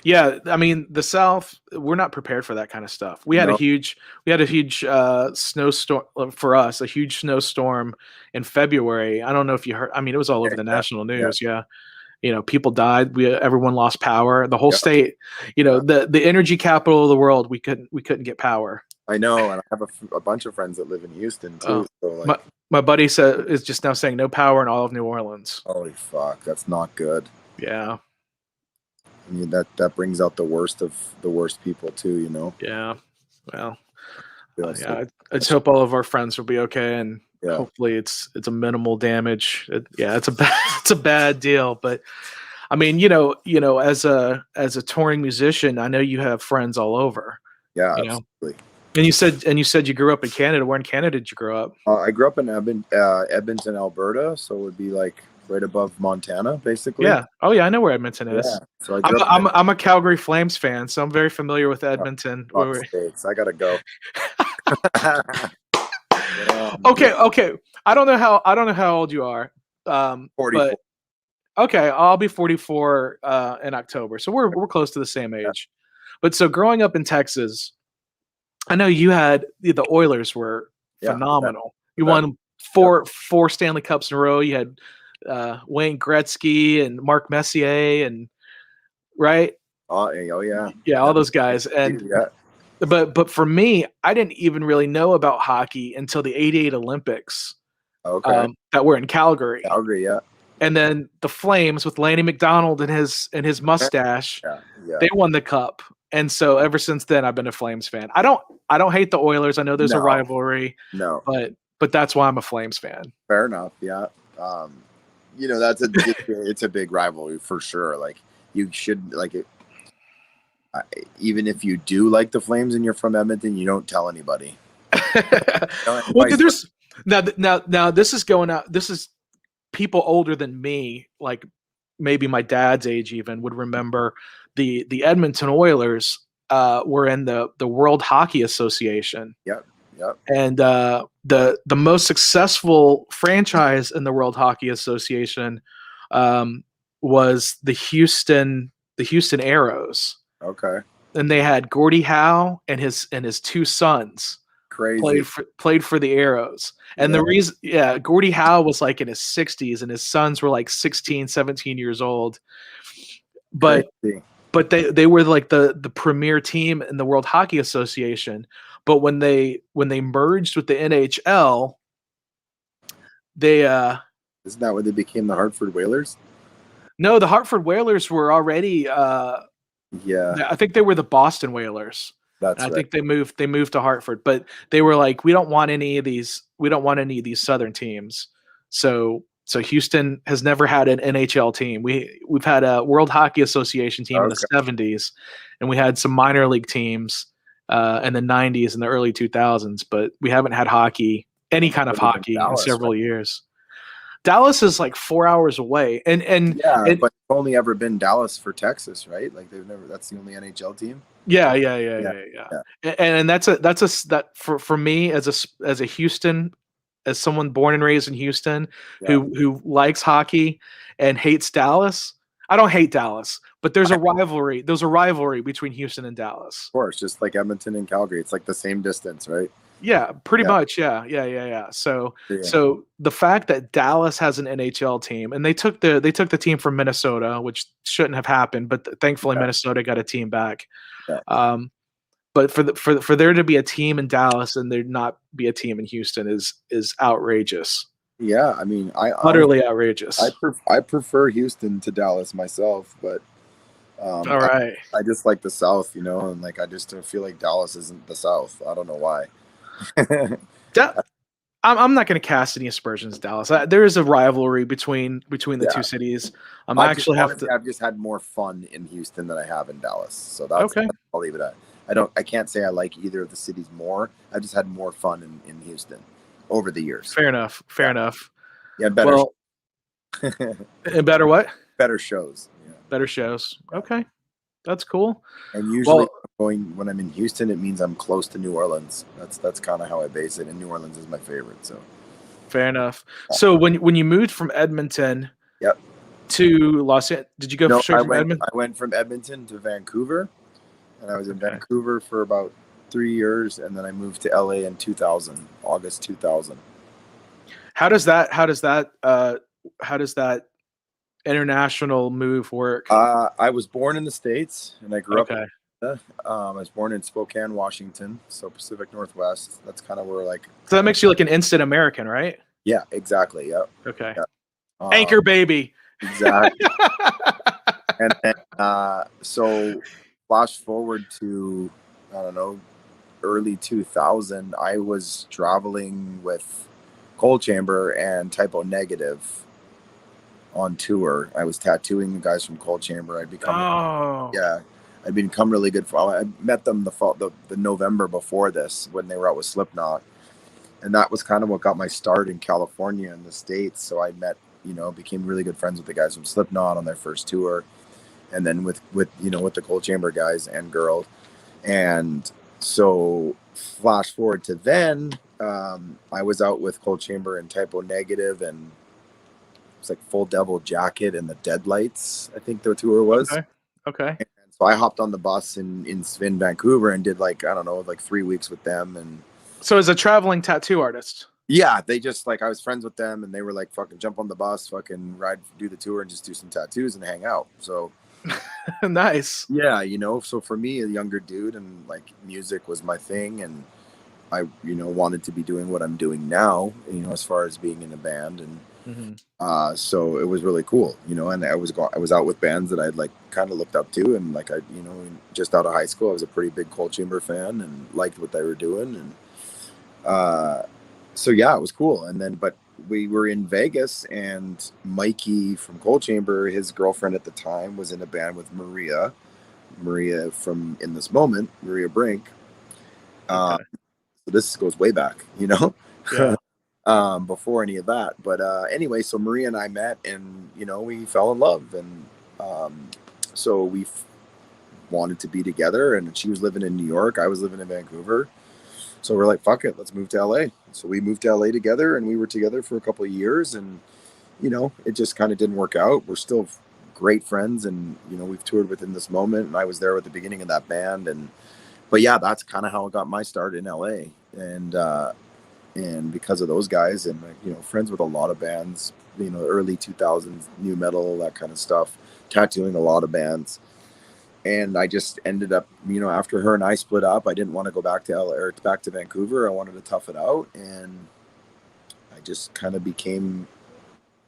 Yeah, I mean the South, we're not prepared for that kind of stuff. We had a huge snowstorm for us, a huge snowstorm in February. I don't know if you heard. I mean, it was all over the national news. Yeah. People died. Everyone lost power. The whole state. The energy capital of the world. We couldn't get power. I know, and I have a bunch of friends that live in Houston too. So my buddy is just now saying no power in all of New Orleans. Holy fuck, that's not good. Yeah. I mean, that brings out the worst of the worst people too, Yeah. Well. I just hope all of our friends will be okay, and hopefully it's a minimal damage. It's a bad deal, but I mean, as a touring musician, I know you have friends all over. Yeah, absolutely. And you said you grew up in Canada. Where in Canada did you grow up? I grew up in Edmonton, Alberta, so it would be like right above Montana, basically. Yeah. Oh yeah, I know where Edmonton is. Yeah. So I'm a Calgary Flames fan, so I'm very familiar with Edmonton. States. I gotta go. Okay. I don't know how old you are. 44. But, okay, I'll be 44 in October, so we're close to the same age. Yeah. But so growing up in Texas, I know you had the Oilers were phenomenal. You won four Stanley Cups in a row. You had Wayne Gretzky and Mark Messier, and right? Oh yeah, all those guys. And but for me, I didn't even really know about hockey until the '88 Olympics. Okay. That were in Calgary. Calgary, yeah. And then the Flames with Lanny McDonald and his mustache, they won the cup. And so ever since then, I've been a Flames fan. I don't hate the Oilers. I know there's a rivalry. No. But that's why I'm a Flames fan. Fair enough. Yeah. It's a big rivalry for sure. Like you should like it. Even if you do like the Flames and you're from Edmonton, you don't tell anybody. Well, there's now this is going out. This is people older than me, like maybe my dad's age even, would remember the Edmonton Oilers were in the World Hockey Association. Yep. And the most successful franchise in the World Hockey Association was the Houston Aeros. Okay. And they had Gordie Howe and his two sons. Crazy. Played for the Aeros. And the reason, Gordie Howe was like in his 60s and his sons were like 16, 17 years old. But they were like the premier team in the World Hockey Association. But when they merged with the NHL, they isn't that when they became the Hartford Whalers? No, the Hartford Whalers were already I think they were the Boston Whalers. That's right. I think they moved to Hartford, but they were like, we don't want any of these Southern teams. So Houston has never had an NHL team. We've had a World Hockey Association team in the 70s, and we had some minor league teams in the 90s and the early 2000s, but we haven't had hockey, any kind of Other than hockey, in Dallas, several right? years. Dallas is like 4 hours away, and Yeah, but it's only ever been Dallas for Texas, right? Like they've never. That's the only NHL team. yeah, Yeah, yeah. yeah, And that for me as a Houston, as someone born and raised in Houston yeah. who likes hockey and hates Dallas. I don't hate Dallas, but there's a rivalry. There's a rivalry between Houston and Dallas. Of course, just like Edmonton and Calgary, it's like the same distance, right? Yeah, pretty Yeah, much. Yeah. So yeah, so the fact that Dallas has an NHL team, and they took the team from Minnesota, which shouldn't have happened, but thankfully yeah, Minnesota got a team back. yeah. But for there to be a team in Dallas and there not be a team in Houston is outrageous, Yeah, I mean, utterly outrageous. I prefer Houston to Dallas myself, but All I right. I just like the South, and like I just don't feel like Dallas isn't the South. I don't know why. Da- I'm not going to cast any aspersions, Dallas. There is a rivalry between the Yeah, two cities. I actually have to. I've just had more fun in Houston than I have in Dallas, so that's Okay, I'll leave it at. I can't say I like either of the cities more. I've just had more fun in Houston over the years. fair enough. Fair enough. Yeah, better Well, and better what? better shows. Yeah. Better shows. Okay, that's cool. And usually Well, when I'm in Houston, it means I'm close to New Orleans. That's kind of how I base it. And New Orleans is my favorite. So fair enough. So when you moved from Edmonton yep. to Los Angeles, did you go No, straight from Edmonton? I went from Edmonton to Vancouver, and I was in Okay. Vancouver for about 3 years, and then I moved to LA in 2000, August 2000. How does that international move work? I was born in the States, and I grew up. Okay. I was born in Spokane, Washington, so Pacific Northwest. That's kind of where like. So that makes you like an instant American, right? Yeah, exactly. Yeah. Okay. Yeah. Anchor baby. Exactly. And then, so flash forward to, I don't know, early 2000, I was traveling with Cold Chamber and Typo Negative on tour. I was tattooing the guys from Cold Chamber. I'd become really good. I met them the November before this when they were out with Slipknot. And that was kind of what got my start in California and the States. So I became really good friends with the guys from Slipknot on their first tour. And then with the Cold Chamber guys and girls. And so flash forward to then, I was out with Cold Chamber and Typo Negative, and it was like Full Devil Jacket and the Deadlights, I think the tour was. Okay. And so I hopped on the bus in Vancouver and did like 3 weeks with them. And So as a traveling tattoo artist. yeah, they just I was friends with them, and they were like, fucking jump on the bus, fucking do the tour and just do some tattoos and hang out. So Nice. yeah, so for me, a younger dude, and like music was my thing, and I, wanted to be doing what I'm doing now, as far as being in a band, and so it was really cool, and I was out with bands that I'd like kind of looked up to, and like just out of high school, I was a pretty big Cold Chamber fan and liked what they were doing, and so yeah, it was cool. And then, but we were in Vegas, and Mikey from Cold Chamber, his girlfriend at the time, was in a band with Maria from In This Moment, Maria Brink. So this goes way back, Yeah. before any of that. But anyway, so Maria and I met, and we fell in love, and so we wanted to be together. And she was living in New York, I was living in Vancouver. So we're like, fuck it, let's move to LA. So we moved to LA together, and we were together for a couple of years, and it just kind of didn't work out. We're still great friends, and we've toured with In This Moment, and I was there at the beginning of that band. But yeah, that's kind of how I got my start in LA, and because of those guys, and friends with a lot of bands, early 2000s new metal, that kind of stuff, tattooing a lot of bands. And I just ended up, after her and I split up, I didn't want to go back to LA or back to Vancouver. I wanted to tough it out, and I just kind of became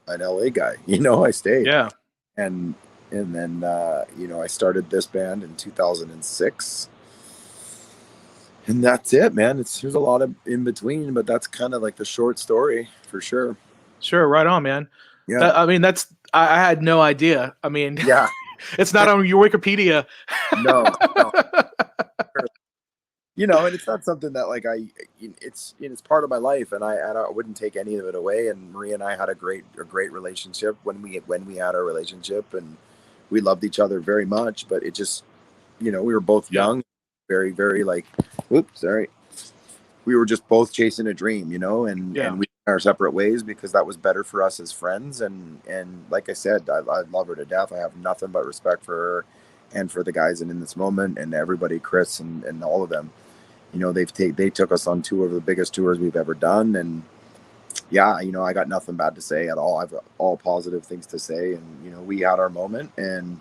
an LA guy. I stayed. Yeah. And then I started this band in 2006. And that's it, man. There's a lot of in between, but that's kind of like the short story for sure. Sure, right on, man. Yeah. I had no idea. I mean, Yeah. it's not on your Wikipedia. No. you know, and it's not something that like it's part of my life, and I wouldn't take any of it away. And Maria and I had a great relationship when we had our relationship, and we loved each other very much. But it just, you know, we were both Yeah. young, very very like, oops, sorry, we were just both chasing a dream, you know, and Yeah. we went our separate ways because that was better for us as friends. And like I said, I love her to death. I have nothing but respect for her and for the guys in this moment and everybody, Chris and all of them. You know, they took us on two of the biggest tours we've ever done, and yeah, you know, I got nothing bad to say at all. I've got all positive things to say, and you know, we had our moment and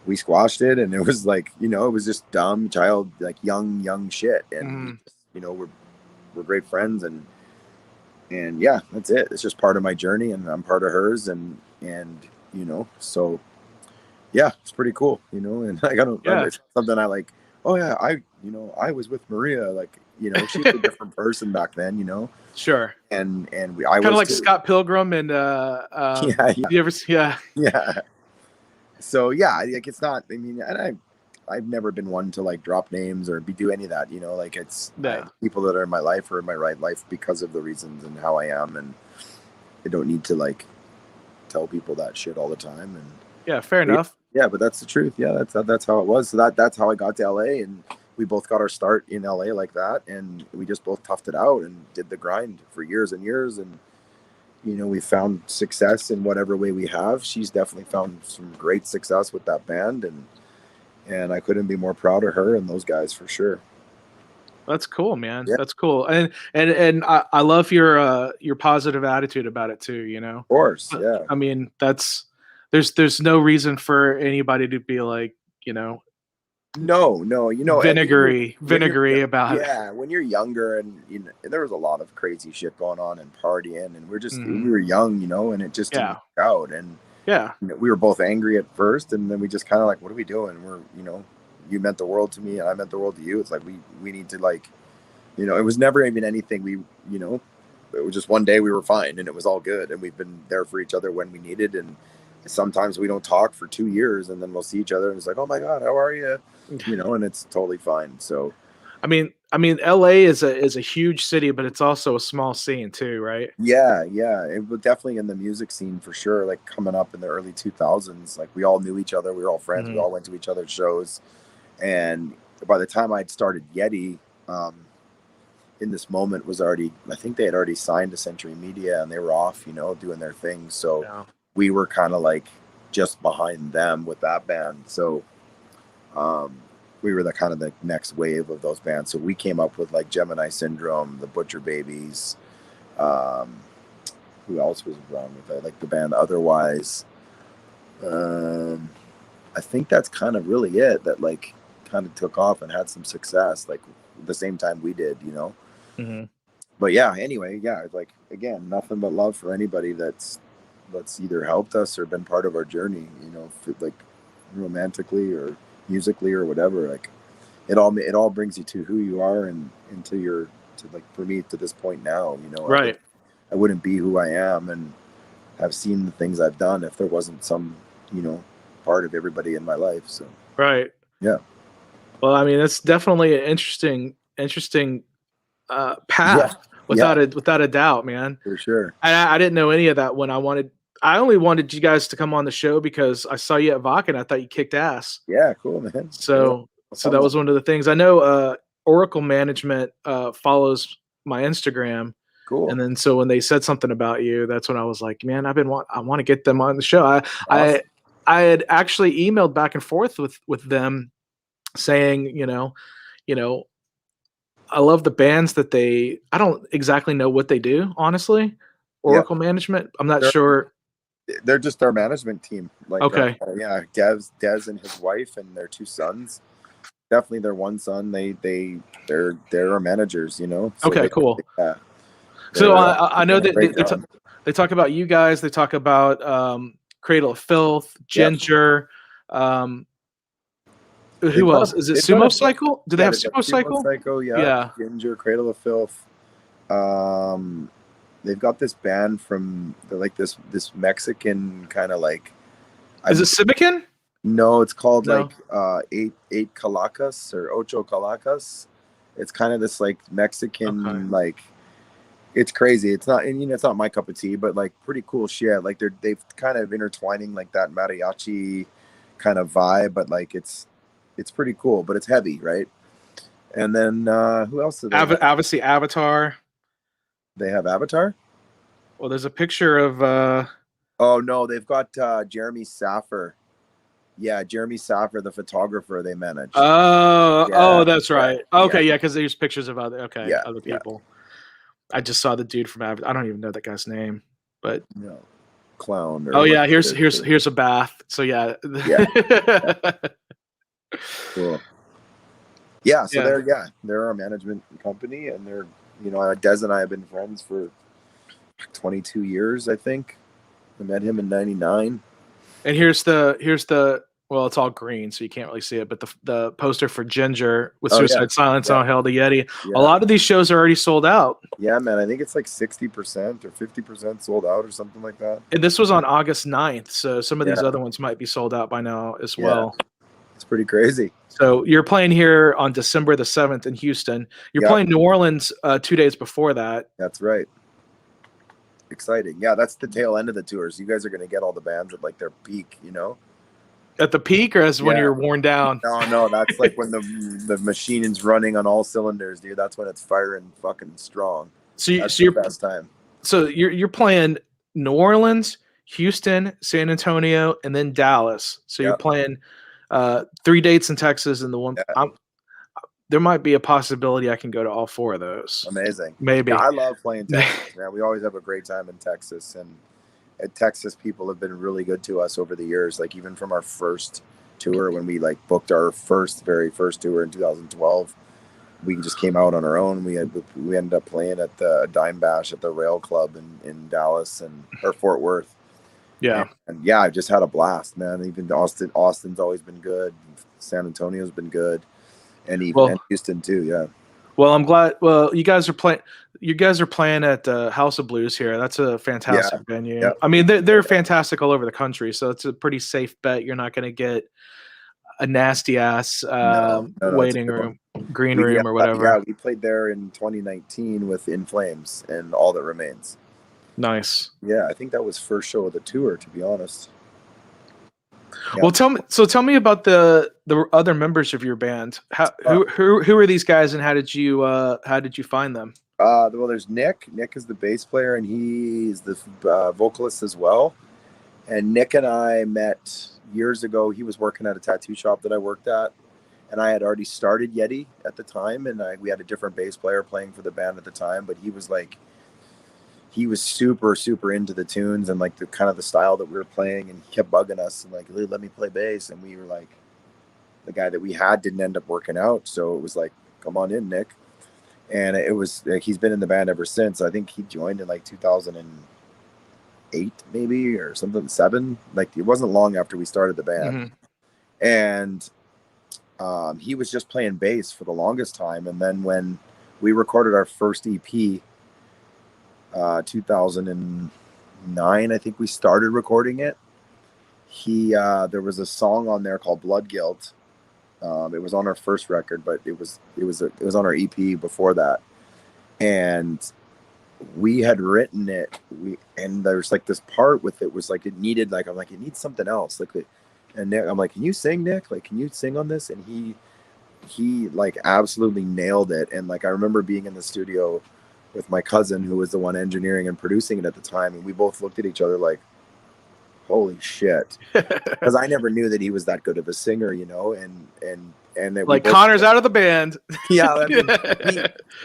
we squashed it, and it was like, you know, it was just dumb child, like young shit, and we Mhm. just, you know, we're great friends, and yeah, that's it. It's just part of my journey, and I'm part of hers, and you know, so yeah, it's pretty cool, you know. And like, I don't, Yeah. it's something I like. Oh yeah, you know, I was with Maria, like, you know, she's a different person back then, you know, Sure. and I Kind of was like too. Scott Pilgrim and Yeah, yeah, you ever see? Yeah. yeah. So yeah, like it's not. I mean, and I've never been one to like drop names or do any of that, you know. Like Yeah. people that are in my life are in my right life because of the reasons and how I am, and I don't need to like tell people that shit all the time. And Yeah. Fair enough. yeah, but that's the truth. Yeah, that's how it was. So that's how I got to LA, and we both got our start in LA like that, and we just both toughed it out and did the grind for years and years, and you know, we found success in whatever way we have. She's definitely found some great success with that band, and I couldn't be more proud of her and those guys for sure. That's cool, man. Yeah, of That's cool. And I love your positive attitude about it too, you know. course. Yeah. I mean, that's there's no reason for anybody to be like, you know, No, you know, vinegary about it. yeah, when you're younger, and you know, there was a lot of crazy shit going on and partying, and we Mhm. were young, you know, and it just didn't Yeah. work out, and Yeah. you know, we were both angry at first, and then we just kind of like, what are we doing? We're, you know, you meant the world to me, and I meant the world to you. It's like we need to like, you know, it was never even anything we, you know, it was just one day we were fine and it was all good, and we've been there for each other when we needed. And sometimes we don't talk for 2 years, and then we'll see each other, and it's like, oh my god, how are you? You know, and it's totally fine. So I mean, LA is a huge city, but it's also a small scene too, right? yeah, it was definitely in the music scene for sure. Like coming up in the early 2000s, like we all knew each other, we were all friends, we Mhm. all went to each other's shows, and by the time I'd started Yeti, um, in this moment was already, I think they had already signed to Century Media, and they were off, you know, doing their thing. So Yeah. we were kind of like just behind them with that band. So um, we were the kind of the next wave of those bands. So we came up with like Gemini Syndrome, the Butcher Babies. Um, who else was around with that? Like the band Otherwise. Um, I think that's kind of really it that like kind of took off and had some success like the same time we did, you know. Mhm. But yeah, anyway, yeah, like again, nothing but love for anybody that's either helped us or been part of our journey, you know, like romantically or musically or whatever. Like it all brings you to who you are, and into your, to like, for me to this point now, you know, Right. I wouldn't be who I am and have seen the things I've done if there wasn't some, you know, part of everybody in my life. So Right. yeah, Well, I mean, it's definitely an interesting yeah, path yeah, without a doubt, man. for sure. I didn't know any of that when I only wanted you guys to come on the show because I saw you at Wacken. I thought you kicked ass. Yeah, cool, man. Yeah, So fun that one. was one of the things. I know Oracle Management follows my Instagram. Cool, And then so when they said something about you, that's when I was like, man, I want to get them on the show. I awesome. I had actually emailed back and forth with them saying, you know, I love the bands that I don't exactly know what they do, honestly. Yeah, Oracle Management, I'm not they're sure. they're just our management team. Like, Okay. yeah, Des and his wife and their two sons. Definitely their one son. They're our managers. You know, so Okay, cool. yeah, So I they're know doing a that great job. they talk about you guys. They talk about Cradle of Filth, Yep. Ginger. Um, They've who got else? Is it they've got a Sumo bunch. Cycle? Do they Yeah, have they've got Sumo Sumo Cycle? Psycho. Yeah, Yeah. Ginger, Cradle of Filth. Um, they've got this band from, they're like this Mexican kind of like, Is it I'm Sibican? no, it's called like No. eight Calacas or Ocho Calacas. It's kind of this like Mexican Okay. like. It's crazy. It's not, and it's not my cup of tea, but like pretty cool shit. Like they've kind of intertwining like that mariachi kind of vibe, but like it's pretty cool, but it's heavy, right? And then who else do they have? Obviously, Avatar. They have Avatar. Well, there's a picture of. Oh no, they've got Jeremy Saffer. Yeah, Jeremy Saffer, the photographer they managed. Oh, Yeah, that's yeah, right. yeah, Okay, yeah, because there's pictures of yeah, other yeah. people. I just saw the dude from Avatar. I don't even know that guy's name, but No, clown or oh what? yeah, here's a bath. So yeah, Yeah, yeah, cool. Yeah, so yeah. they're our management company, and they're Des and I have been friends for 22 years, I think. I met him in '99. And here's the well, it's all green, so you can't really see it, but the poster for Jinjer with Oh yeah, Suicide Silence yeah, on Hail the Yeti. A yeah, lot of these shows are already sold out. yeah, man. I think it's like 60% or 50% sold out or something like that. And this was on August 9th, so some of these Yeah, other ones might be sold out by now as yeah, well. it's pretty crazy. So you're playing here on December the 7th in Houston. You're Yep, playing New Orleans 2 days before that. that's right. Exciting. Yeah, that's the tail end of the tours. You guys are gonna get all the bands at like their peak, At the peak, or as when Yeah. you're worn down? No, that's like when the machine is running on all cylinders, dude. That's when it's firing fucking strong. That's the best time. So you're playing New Orleans, Houston, San Antonio, and then Dallas. So you're Yep. playing 3 dates in Texas, and the one Yeah. there might be a possibility I can go to all 4 of those. Amazing. Maybe. Yeah, I love playing Texas, man. We always have a great time in Texas, and Texas people have been really good to us over the years. Like even from our first tour, when we like booked our very first tour in 2012, we just came out on our own. We ended up playing at the Dime Bash at the Rail Club in Dallas or Fort Worth. Yeah. And yeah, I've just had a blast, man. Even Austin's always been good. San Antonio's been good, and and Houston too. Yeah. Well, I'm glad. Well, you guys are playing. You guys are playing at House of Blues here. That's a fantastic venue. Yeah. I mean, they're fantastic all over the country, so it's a pretty safe bet. You're not going to get a nasty ass waiting room, green room, or whatever. Yeah, we played there in 2019 with In Flames and All That Remains. Nice. Yeah, I think that was first show of the tour, to be honest. Yeah. Well, tell me about the other members of your band. Who are these guys, and how did you find them? Well, there's Nick. Nick is the bass player, and he's the vocalist as well. And Nick and I met years ago. He was working at a tattoo shop that I worked at, and I had already started Yeti at the time, and we had a different bass player playing for the band at the time. But he was super, super into the tunes and like the kind of the style that we were playing, and he kept bugging us and like, let me play bass. And we were like, the guy that we had didn't end up working out, so it was like, come on in, Nick. And it was like, he's been in the band ever since. I think he joined in like 2008 maybe or something, 7. Like it wasn't long after we started the band. And he was just playing bass for the longest time. And then when we recorded our first EP, 2009, I think we started recording it. There was a song on there called Blood Guilt. It was on our first record, but it was on our EP before that, and we had written it. And there's like this part with it was like it needed like I'm like it needs something else and Nick, I'm like, can you sing, Nick? Like, can you sing on this? And he like absolutely nailed it. And like I remember being in the studio with my cousin who was the one engineering and producing it at the time, and we both looked at each other like, holy shit, because I never knew that he was that good of a singer, and like Connor's out of the band. Yeah, I mean,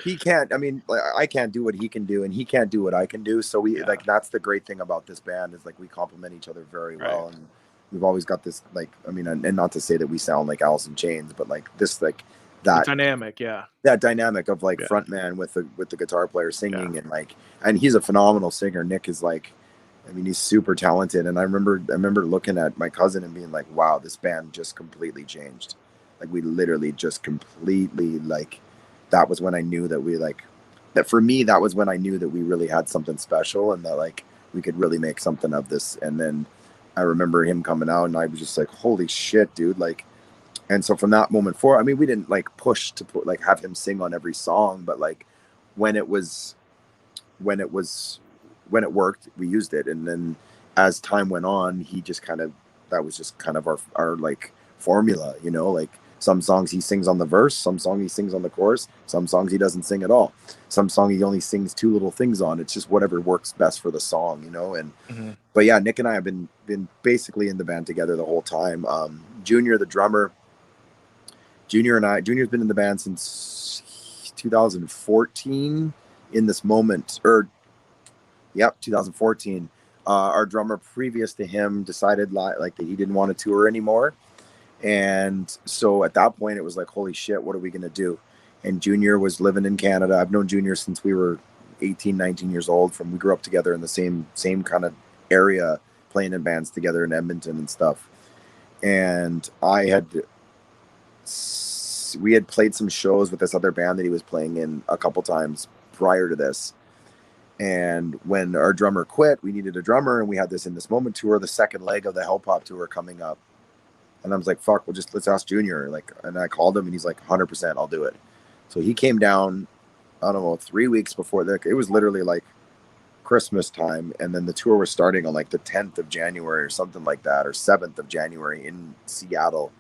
he can't. I mean, I can't do what he can do, and he can't do what I can do. So like that's the great thing about this band is like we complement each other very well, and we've always got this like, I mean, and not to say that we sound like Alice in Chains, but like this like that dynamic, that dynamic of like frontman with the guitar player singing, and like, and he's a phenomenal singer. Nick is like, I mean, he's super talented. And I remember looking at my cousin and being like, wow, this band just completely changed. Like we literally just completely like, that was when I knew that for me, that was when I knew that we really had something special and that like we could really make something of this. And then I remember him coming out and I was just like, holy shit, dude. Like And so from that moment forward, I mean, we didn't like push to put like have him sing on every song, but like when it was when it was when it worked, we used it. And then as time went on, he just kind of that was just kind of our like formula, you know, like some songs he sings on the verse, some song he sings on the chorus, some songs he doesn't sing at all, some song he only sings two little things on. It's just whatever works best for the song, you know. And but yeah, Nick and I have been basically in the band together the whole time. Junior, the drummer, Junior's been in the band since 2014 in this moment, or yep, 2014. Our drummer previous to him decided like that he didn't want to tour anymore. And so at that point it was like, holy shit, what are we going to do? And Junior was living in Canada. I've known Junior since we were 18, 19 years old. We grew up together in the same kind of area, playing in bands together in Edmonton and stuff. And we had played some shows with this other band that he was playing in a couple times prior to this. And when our drummer quit, we needed a drummer, and we had this In This Moment tour, the second leg of the Hell Pop tour coming up. And I was like, fuck, let's ask Junior. Like, and I called him and he's like, 100%, I'll do it. So he came down, I don't know, 3 weeks before that. It was literally like Christmas time. And then the tour was starting on like the 10th of January or something like that, or 7th of January in Seattle.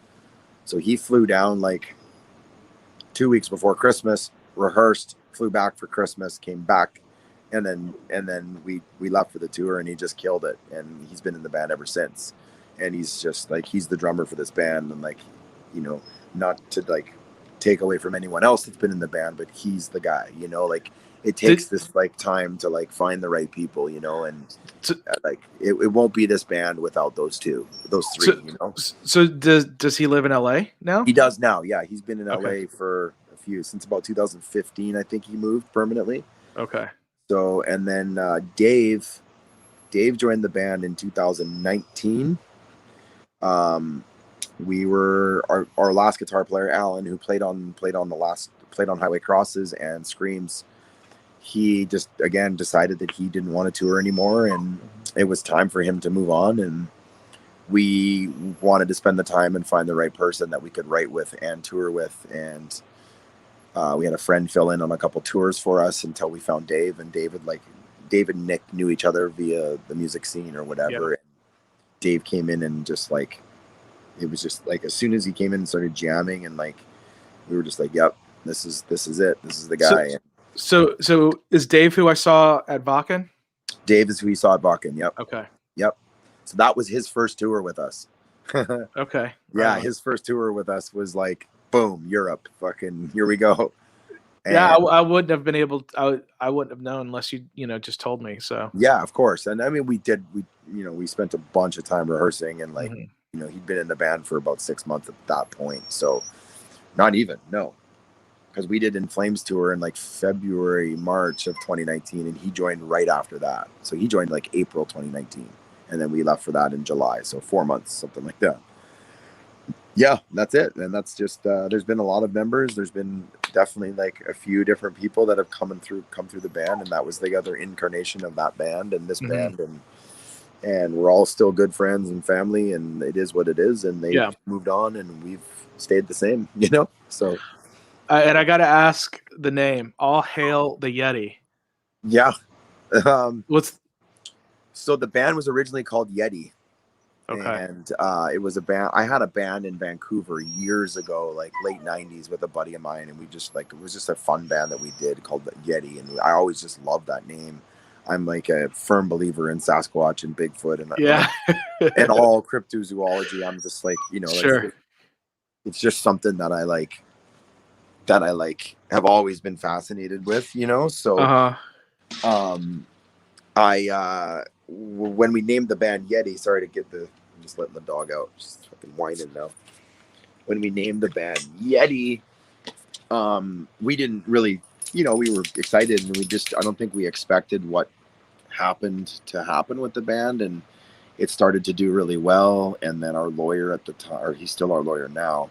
So he flew down like 2 weeks before Christmas, rehearsed, flew back for Christmas, came back. And then we left for the tour, and he just killed it. And he's been in the band ever since. And he's just like, he's the drummer for this band. And like, you know, not to like take away from anyone else that's been in the band, but he's the guy, you know, like it takes this like time to like find the right people, you know, and like it won't be this band without those three, you know. So does he live in LA now? He does now. Yeah. He's been in LA for since about 2015. I think he moved permanently. Okay. So, and then Dave joined the band in 2019. We were our last guitar player, Alan, who played on Highway Crosses and Screams. He just again decided that he didn't want to tour anymore, and it was time for him to move on. And we wanted to spend the time and find the right person that we could write with and tour with. And we had a friend fill in on a couple tours for us until we found Dave. And Dave and Nick knew each other via the music scene or whatever. Yep. Dave came in and just like, it was just like, as soon as he came in and started jamming, and like, we were just like, yep, this is it. This is the guy. So is Dave who I saw at Wacken? Dave is who he saw at Wacken. Yep. Okay. Yep. So that was his first tour with us. Okay. Yeah. His first tour with us was like, boom, Europe, fucking here we go. And yeah, I wouldn't have been able to, I wouldn't have known unless you just told me. So yeah, of course. And I mean, we spent a bunch of time rehearsing, and like, you know, he'd been in the band for about 6 months at that point. So not even, no, because we did In Flames tour in like February, March of 2019, and he joined right after that. So he joined like April 2019, and then we left for that in July. So 4 months, something like that. Yeah, that's it. And that's just, there's been a lot of members. There's been definitely like a few different people that have come through the band. And that was the other incarnation of that band and this band. And we're all still good friends and family, and it is what it is. And they moved on, and we've stayed the same, you know? So. And I got to ask the name, All Hail the Yeti. Yeah. So the band was originally called Yeti. Okay. And it was a band. I had a band in Vancouver years ago, like late 90s, with a buddy of mine, and we just like, it was just a fun band that we did called Yeti, and I always just loved that name. I'm like a firm believer in Sasquatch and Bigfoot and and all cryptozoology. I'm just like, you know, sure. It's just something that I like have always been fascinated with, you know. So when we named the band Yeti, sorry to get I'm just letting the dog out, just fucking whining now. When we named the band Yeti, we didn't really, you know, we were excited, and I don't think we expected what happened to happen with the band, and it started to do really well. And then our lawyer at the time, or he's still our lawyer now,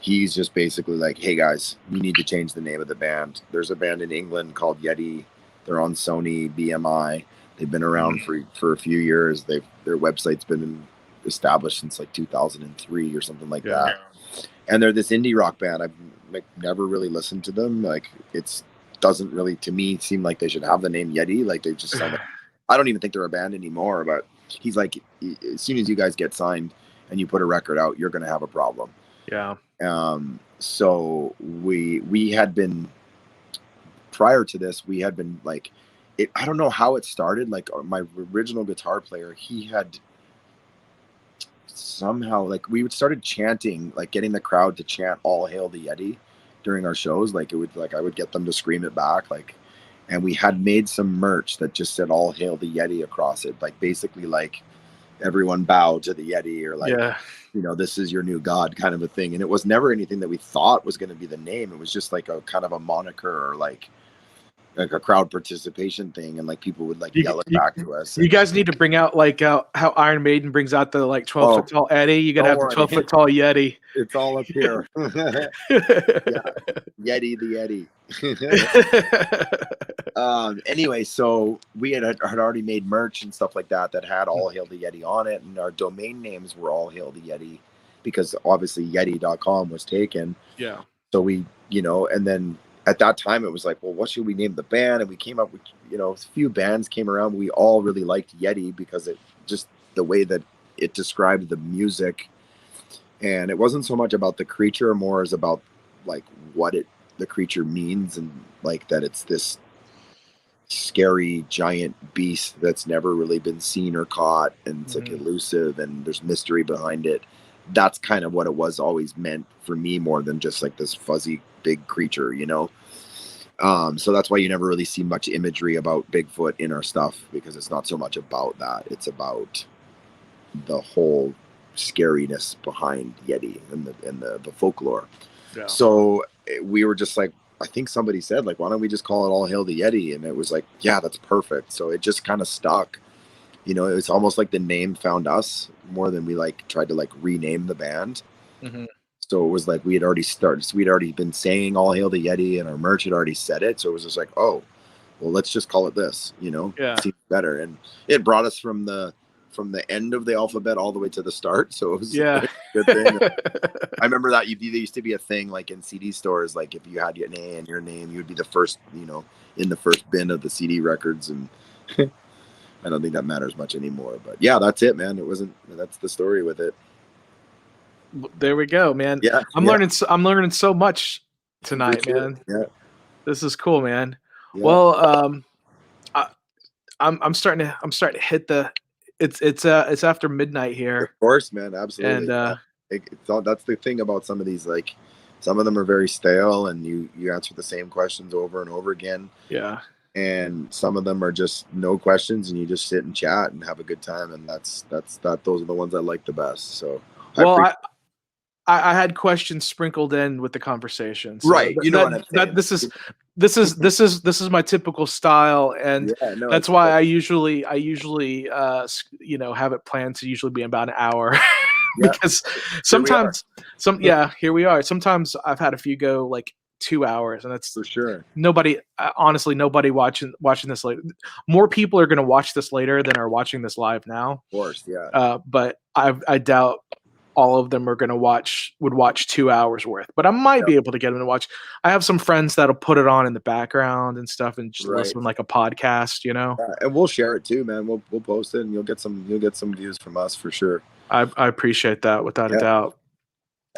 he's just basically like, hey guys, we need to change the name of the band. There's a band in England called Yeti. They're on Sony BMI. They've been around for a few years. Their website's been established since like 2003 or something like Yeah. that. And they're this indie rock band. I've like never really listened to them. Like it's doesn't really to me seem like they should have the name Yeti. Like they just sound like I don't even think they're a band anymore. But he's like, as soon as you guys get signed and you put a record out, you're gonna have a problem. Yeah. So we had been prior to this, we had been like it. I don't know how it started. Like my original guitar player, he had somehow like we would started chanting, like getting the crowd to chant "All Hail the Yeti" during our shows. Like it would like I would get them to scream it back. Like, and we had made some merch that just said "All Hail the Yeti" across it. Like basically like everyone bow to the Yeti or like. Yeah. You know, this is your new god kind of a thing. And it was never anything that we thought was going to be the name. It was just like a kind of a moniker or like a crowd participation thing. And like people would like yell it back to us. You guys need to bring out like how Iron Maiden brings out the like 12-foot tall Eddie. You got to have the 12-foot tall Yeti. It's all up here. Yeah. Yeti the Yeti. Anyway, so we had already made merch and stuff like that had All Hail the Yeti on it, and our domain names were All Hail the Yeti because obviously Yeti.com was taken. Yeah. So we, you know, and then at that time it was like, well, what should we name the band? And we came up with, you know, a few bands came around. We all really liked Yeti because it just the way that it described the music, and it wasn't so much about the creature, more as about like what the creature means, and like that it's this scary giant beast that's never really been seen or caught, and it's like elusive and there's mystery behind it. That's kind of what it was always meant for me, more than just like this fuzzy big creature, you know. So that's why you never really see much imagery about Bigfoot in our stuff, because it's not so much about that, it's about the whole scariness behind Yeti and the folklore. Yeah. So we were just like, I think somebody said like, why don't we just call it All Hail the Yeti? And it was like, yeah, that's perfect. So it just kind of stuck, you know. It's almost like the name found us more than we like tried to like rename the band. So it was like we had already started, so we'd already been saying All Hail the Yeti and our merch had already said it. So it was just like, oh, well, let's just call it this, you know. Yeah. It seems better. And it brought us from the end of the alphabet all the way to the start. So it was a good thing. I remember that there used to be a thing like in CD stores, like if you had your name and your name, you would be the first, you know, in the first bin of the CD records. And I don't think that matters much anymore, but yeah, that's it, man. That's the story with it. There we go, man. Yeah. I'm learning so much tonight, man. Yeah. This is cool, man. Yeah. Well, I'm starting to hit the, it's after midnight here. Of course, man. Absolutely. And that's the thing about some of these, like some of them are very stale and you answer the same questions over and over again. Yeah. And some of them are just no questions and you just sit and chat and have a good time. And those are the ones I like the best. So, well, I had questions sprinkled in with the conversation. So right. You know what I'm saying. This is my typical style, and that's why I usually you know, have it planned to usually be about an hour. Because sometimes here we are. Sometimes I've had a few go like 2 hours, and that's for sure. Honestly, nobody watching this later. More people are going to watch this later than are watching this live now. Of course, yeah. But I doubt all of them would watch 2 hours worth, but I might be able to get them to watch. I have some friends that'll put it on in the background and stuff and just listen like a podcast, you know. Yeah, and we'll share it too, man. We'll post it and you'll get some views from us for sure. I appreciate that without a doubt.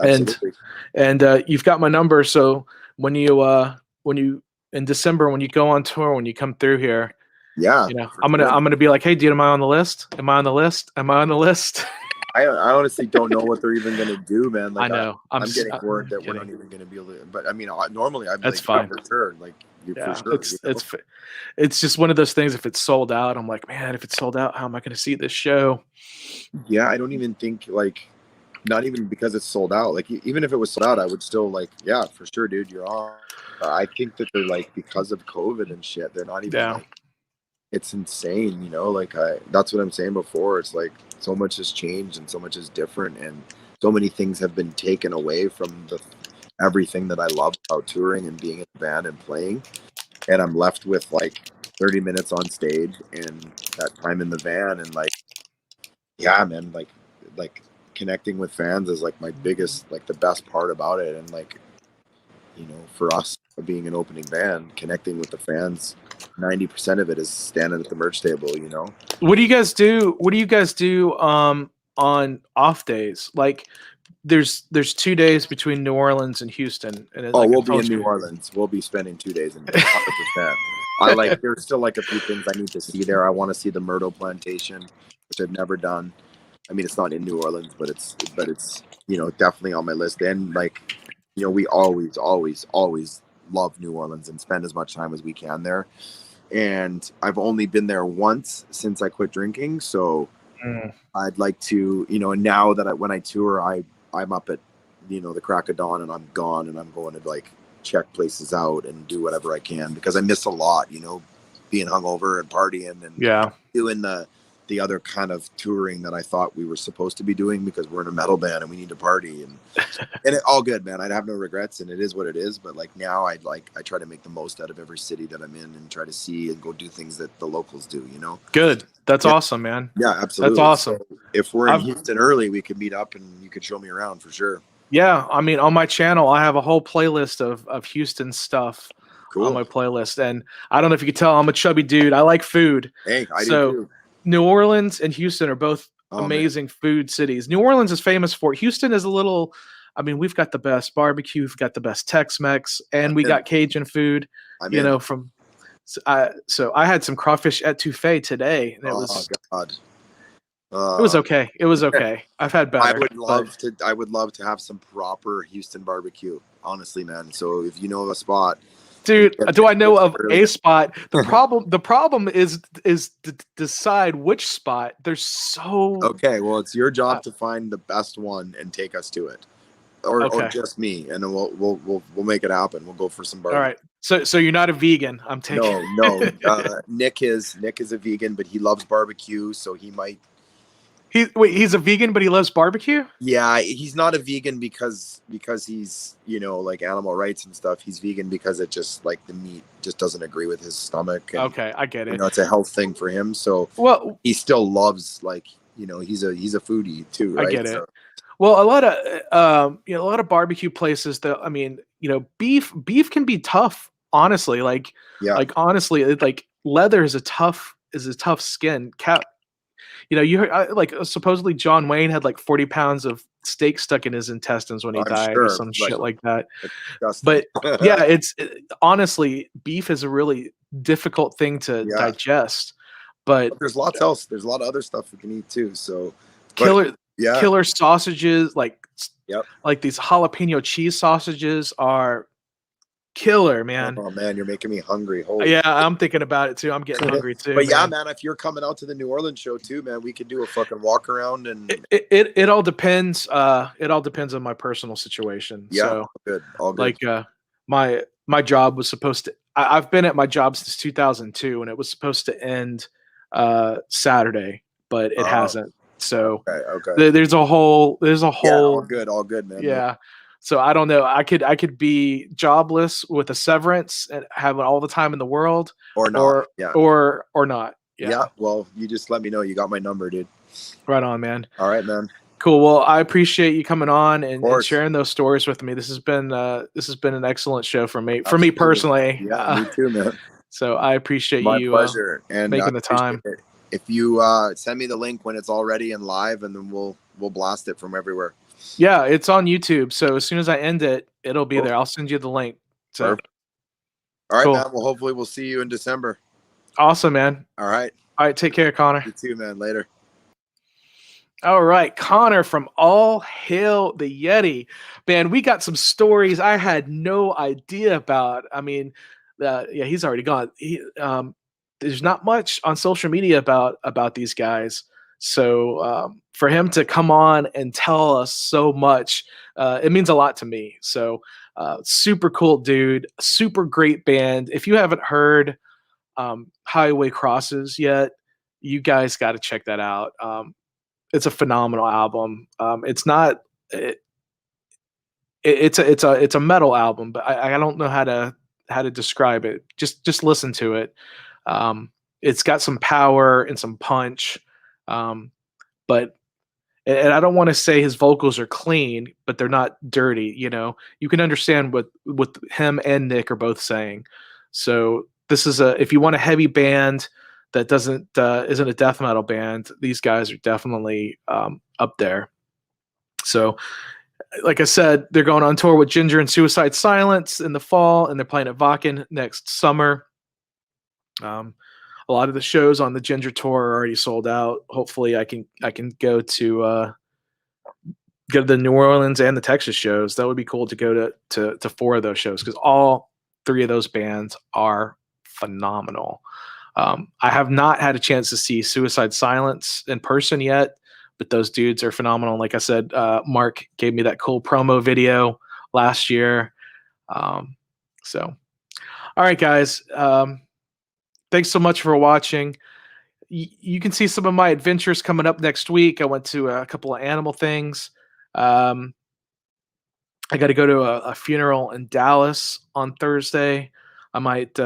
Absolutely. And you've got my number, so when you in December when you go on tour, when you come through here, you know, I'm gonna be like, hey, dude, am I on the list? Am I on the list? Am I on the list? I honestly don't know what they're even gonna do, man. Like, I know. I'm getting word that we're not even gonna be able to. But I mean, normally I'm that's like, fine for sure. Like, for sure. It's just one of those things. If it's sold out, I'm like, man, if it's sold out, how am I gonna see this show? Yeah, I don't even think like, not even because it's sold out. Like, even if it was sold out, I would still like, yeah, for sure, dude, you're on. I think that they're like, because of COVID and shit, they're not even. Like, it's insane, you know. Like that's what I'm saying before. It's like so much has changed and so much is different, and so many things have been taken away from everything that I love about touring and being in a band and playing. And I'm left with like 30 minutes on stage and that time in the van, and like, yeah, man, like like connecting with fans is like my biggest, like the best part about it. And like, you know, for us being an opening band, connecting with the fans, 90% of it is standing at the merch table, you know. What do you guys do? What do you guys do on off days? Like there's 2 days between New Orleans and Houston, and Oh, like we'll be in New Orleans. We'll be spending 2 days in 100%. I like, there's still like a few things I need to see there. I want to see the Myrtle Plantation, which I've never done. I mean, it's not in New Orleans, but it's you know, definitely on my list. And like, you know, we always love New Orleans and spend as much time as we can there. And I've only been there once since I quit drinking, so I'd like to, you know. And now that when I tour, I'm up at, you know, the crack of dawn and I'm gone and I'm going to like check places out and do whatever I can, because I miss a lot, you know, being hungover and partying and doing the other kind of touring that I thought we were supposed to be doing, because we're in a metal band and we need to party, and all good, man. I'd have no regrets, and it is what it is. But like now I try to make the most out of every city that I'm in and try to see and go do things that the locals do, you know. Good. That's awesome, man. Yeah, absolutely. That's awesome. So if we're in Houston early, we could meet up and you could show me around for sure. Yeah, I mean, on my channel, I have a whole playlist of Houston stuff Cool. on my playlist, and I don't know if you could tell, I'm a chubby dude. I like food. Hey, I do too. New Orleans and Houston are both amazing food cities. New Orleans is famous for it. Houston is a little, I mean, we've got the best barbecue, we've got the best Tex-Mex, and we got Cajun food. You know, from so I had some crawfish etouffee today, and it was God. It was okay. It was okay. I've had better. I would love to have some proper Houston barbecue, honestly, man. So if you know a spot, dude, do I know of a spot? The problem is to decide which spot. There's so okay. Well, it's your job to find the best one and take us to it, or just me, and then we'll make it happen. We'll go for some barbecue. All right. So you're not a vegan. I'm taking no. Nick is a vegan, but he loves barbecue, so he might. He's a vegan, but he loves barbecue? Yeah, he's not a vegan because he's, you know, like animal rights and stuff. He's vegan because it just, like, the meat just doesn't agree with his stomach. And, okay, I get it. You know, it's a health thing for him. So he still loves, like, you know, he's a foodie too, right? I get it. Well, a lot of barbecue places that, I mean, you know, beef can be tough, honestly. Like honestly, like leather is a tough skin. You know, you heard like supposedly John Wayne had like 40 pounds of steak stuck in his intestines when he died, or some shit like that. But yeah, honestly, beef is a really difficult thing to digest. But there's lots else. There's a lot of other stuff we can eat too. So killer sausages, like these jalapeno cheese sausages are killer, man. Oh man, you're making me hungry. I'm thinking about it too. I'm getting hungry too. But man, if you're coming out to the New Orleans show too, man, we could do a fucking walk around. And it all depends. It all depends on my personal situation. Yeah, so, all good. Like my job was supposed to. I've been at my job since 2002, and it was supposed to end Saturday, but it hasn't. So there's a whole. All good, man. Yeah. So I don't know. I could be jobless with a severance and have all the time in the world, or not, or not. Yeah. Well, you just let me know. You got my number, dude. Right on, man. All right, man. Cool. Well, I appreciate you coming on and sharing those stories with me. This has been an excellent show for me. For me personally. Yeah, me too, man. So I appreciate you. My pleasure. And making the time. If you send me the link when it's all ready and live, and then we'll blast it from everywhere. Yeah, it's on YouTube. So as soon as I end it, it'll be there. I'll send you the link. So, perfect. All right, man. Well, hopefully we'll see you in December. Awesome, man. All right. Take care, Connor. You too, man. Later. All right, Connor from All Hail the Yeti. Man, we got some stories I had no idea about. I mean, he's already gone. There's not much on social media about these guys. So for him to come on and tell us so much, it means a lot to me. So super cool dude, super great band. If you haven't heard Highway Crosses yet, you guys got to check that out. It's a phenomenal album. It's not. It's a metal album, but I don't know how to describe it. Just listen to it. It's got some power and some punch. But And I don't want to say his vocals are clean, but they're not dirty. You know, you can understand what him and Nick are both saying. So this is if you want a heavy band that doesn't isn't a death metal band, these guys are definitely up there. So, like I said, they're going on tour with Jinjer and Suicide Silence in the fall, and they're playing at Wacken next summer. A lot of the shows on the Jinjer tour are already sold out. Hopefully, I can go to the New Orleans and the Texas shows. That would be cool to go to 4 of those shows, because all 3 of those bands are phenomenal. I have not had a chance to see Suicide Silence in person yet, but those dudes are phenomenal. Like I said, Mark gave me that cool promo video last year. So, all right, guys. Thanks so much for watching. You can see some of my adventures coming up next week. I went to a couple of animal things. I got to go to a funeral in Dallas on Thursday. I might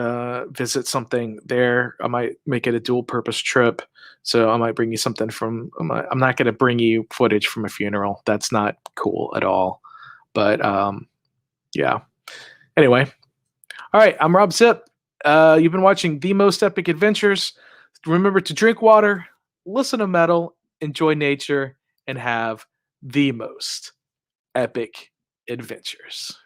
visit something there. I might make it a dual purpose trip. So I might bring you something from, I'm not going to bring you footage from a funeral. That's not cool at all. But yeah. Anyway. All right. I'm Rob Zip. You've been watching The Most Epic Adventures. Remember to drink water, listen to metal, enjoy nature, and have the most epic adventures.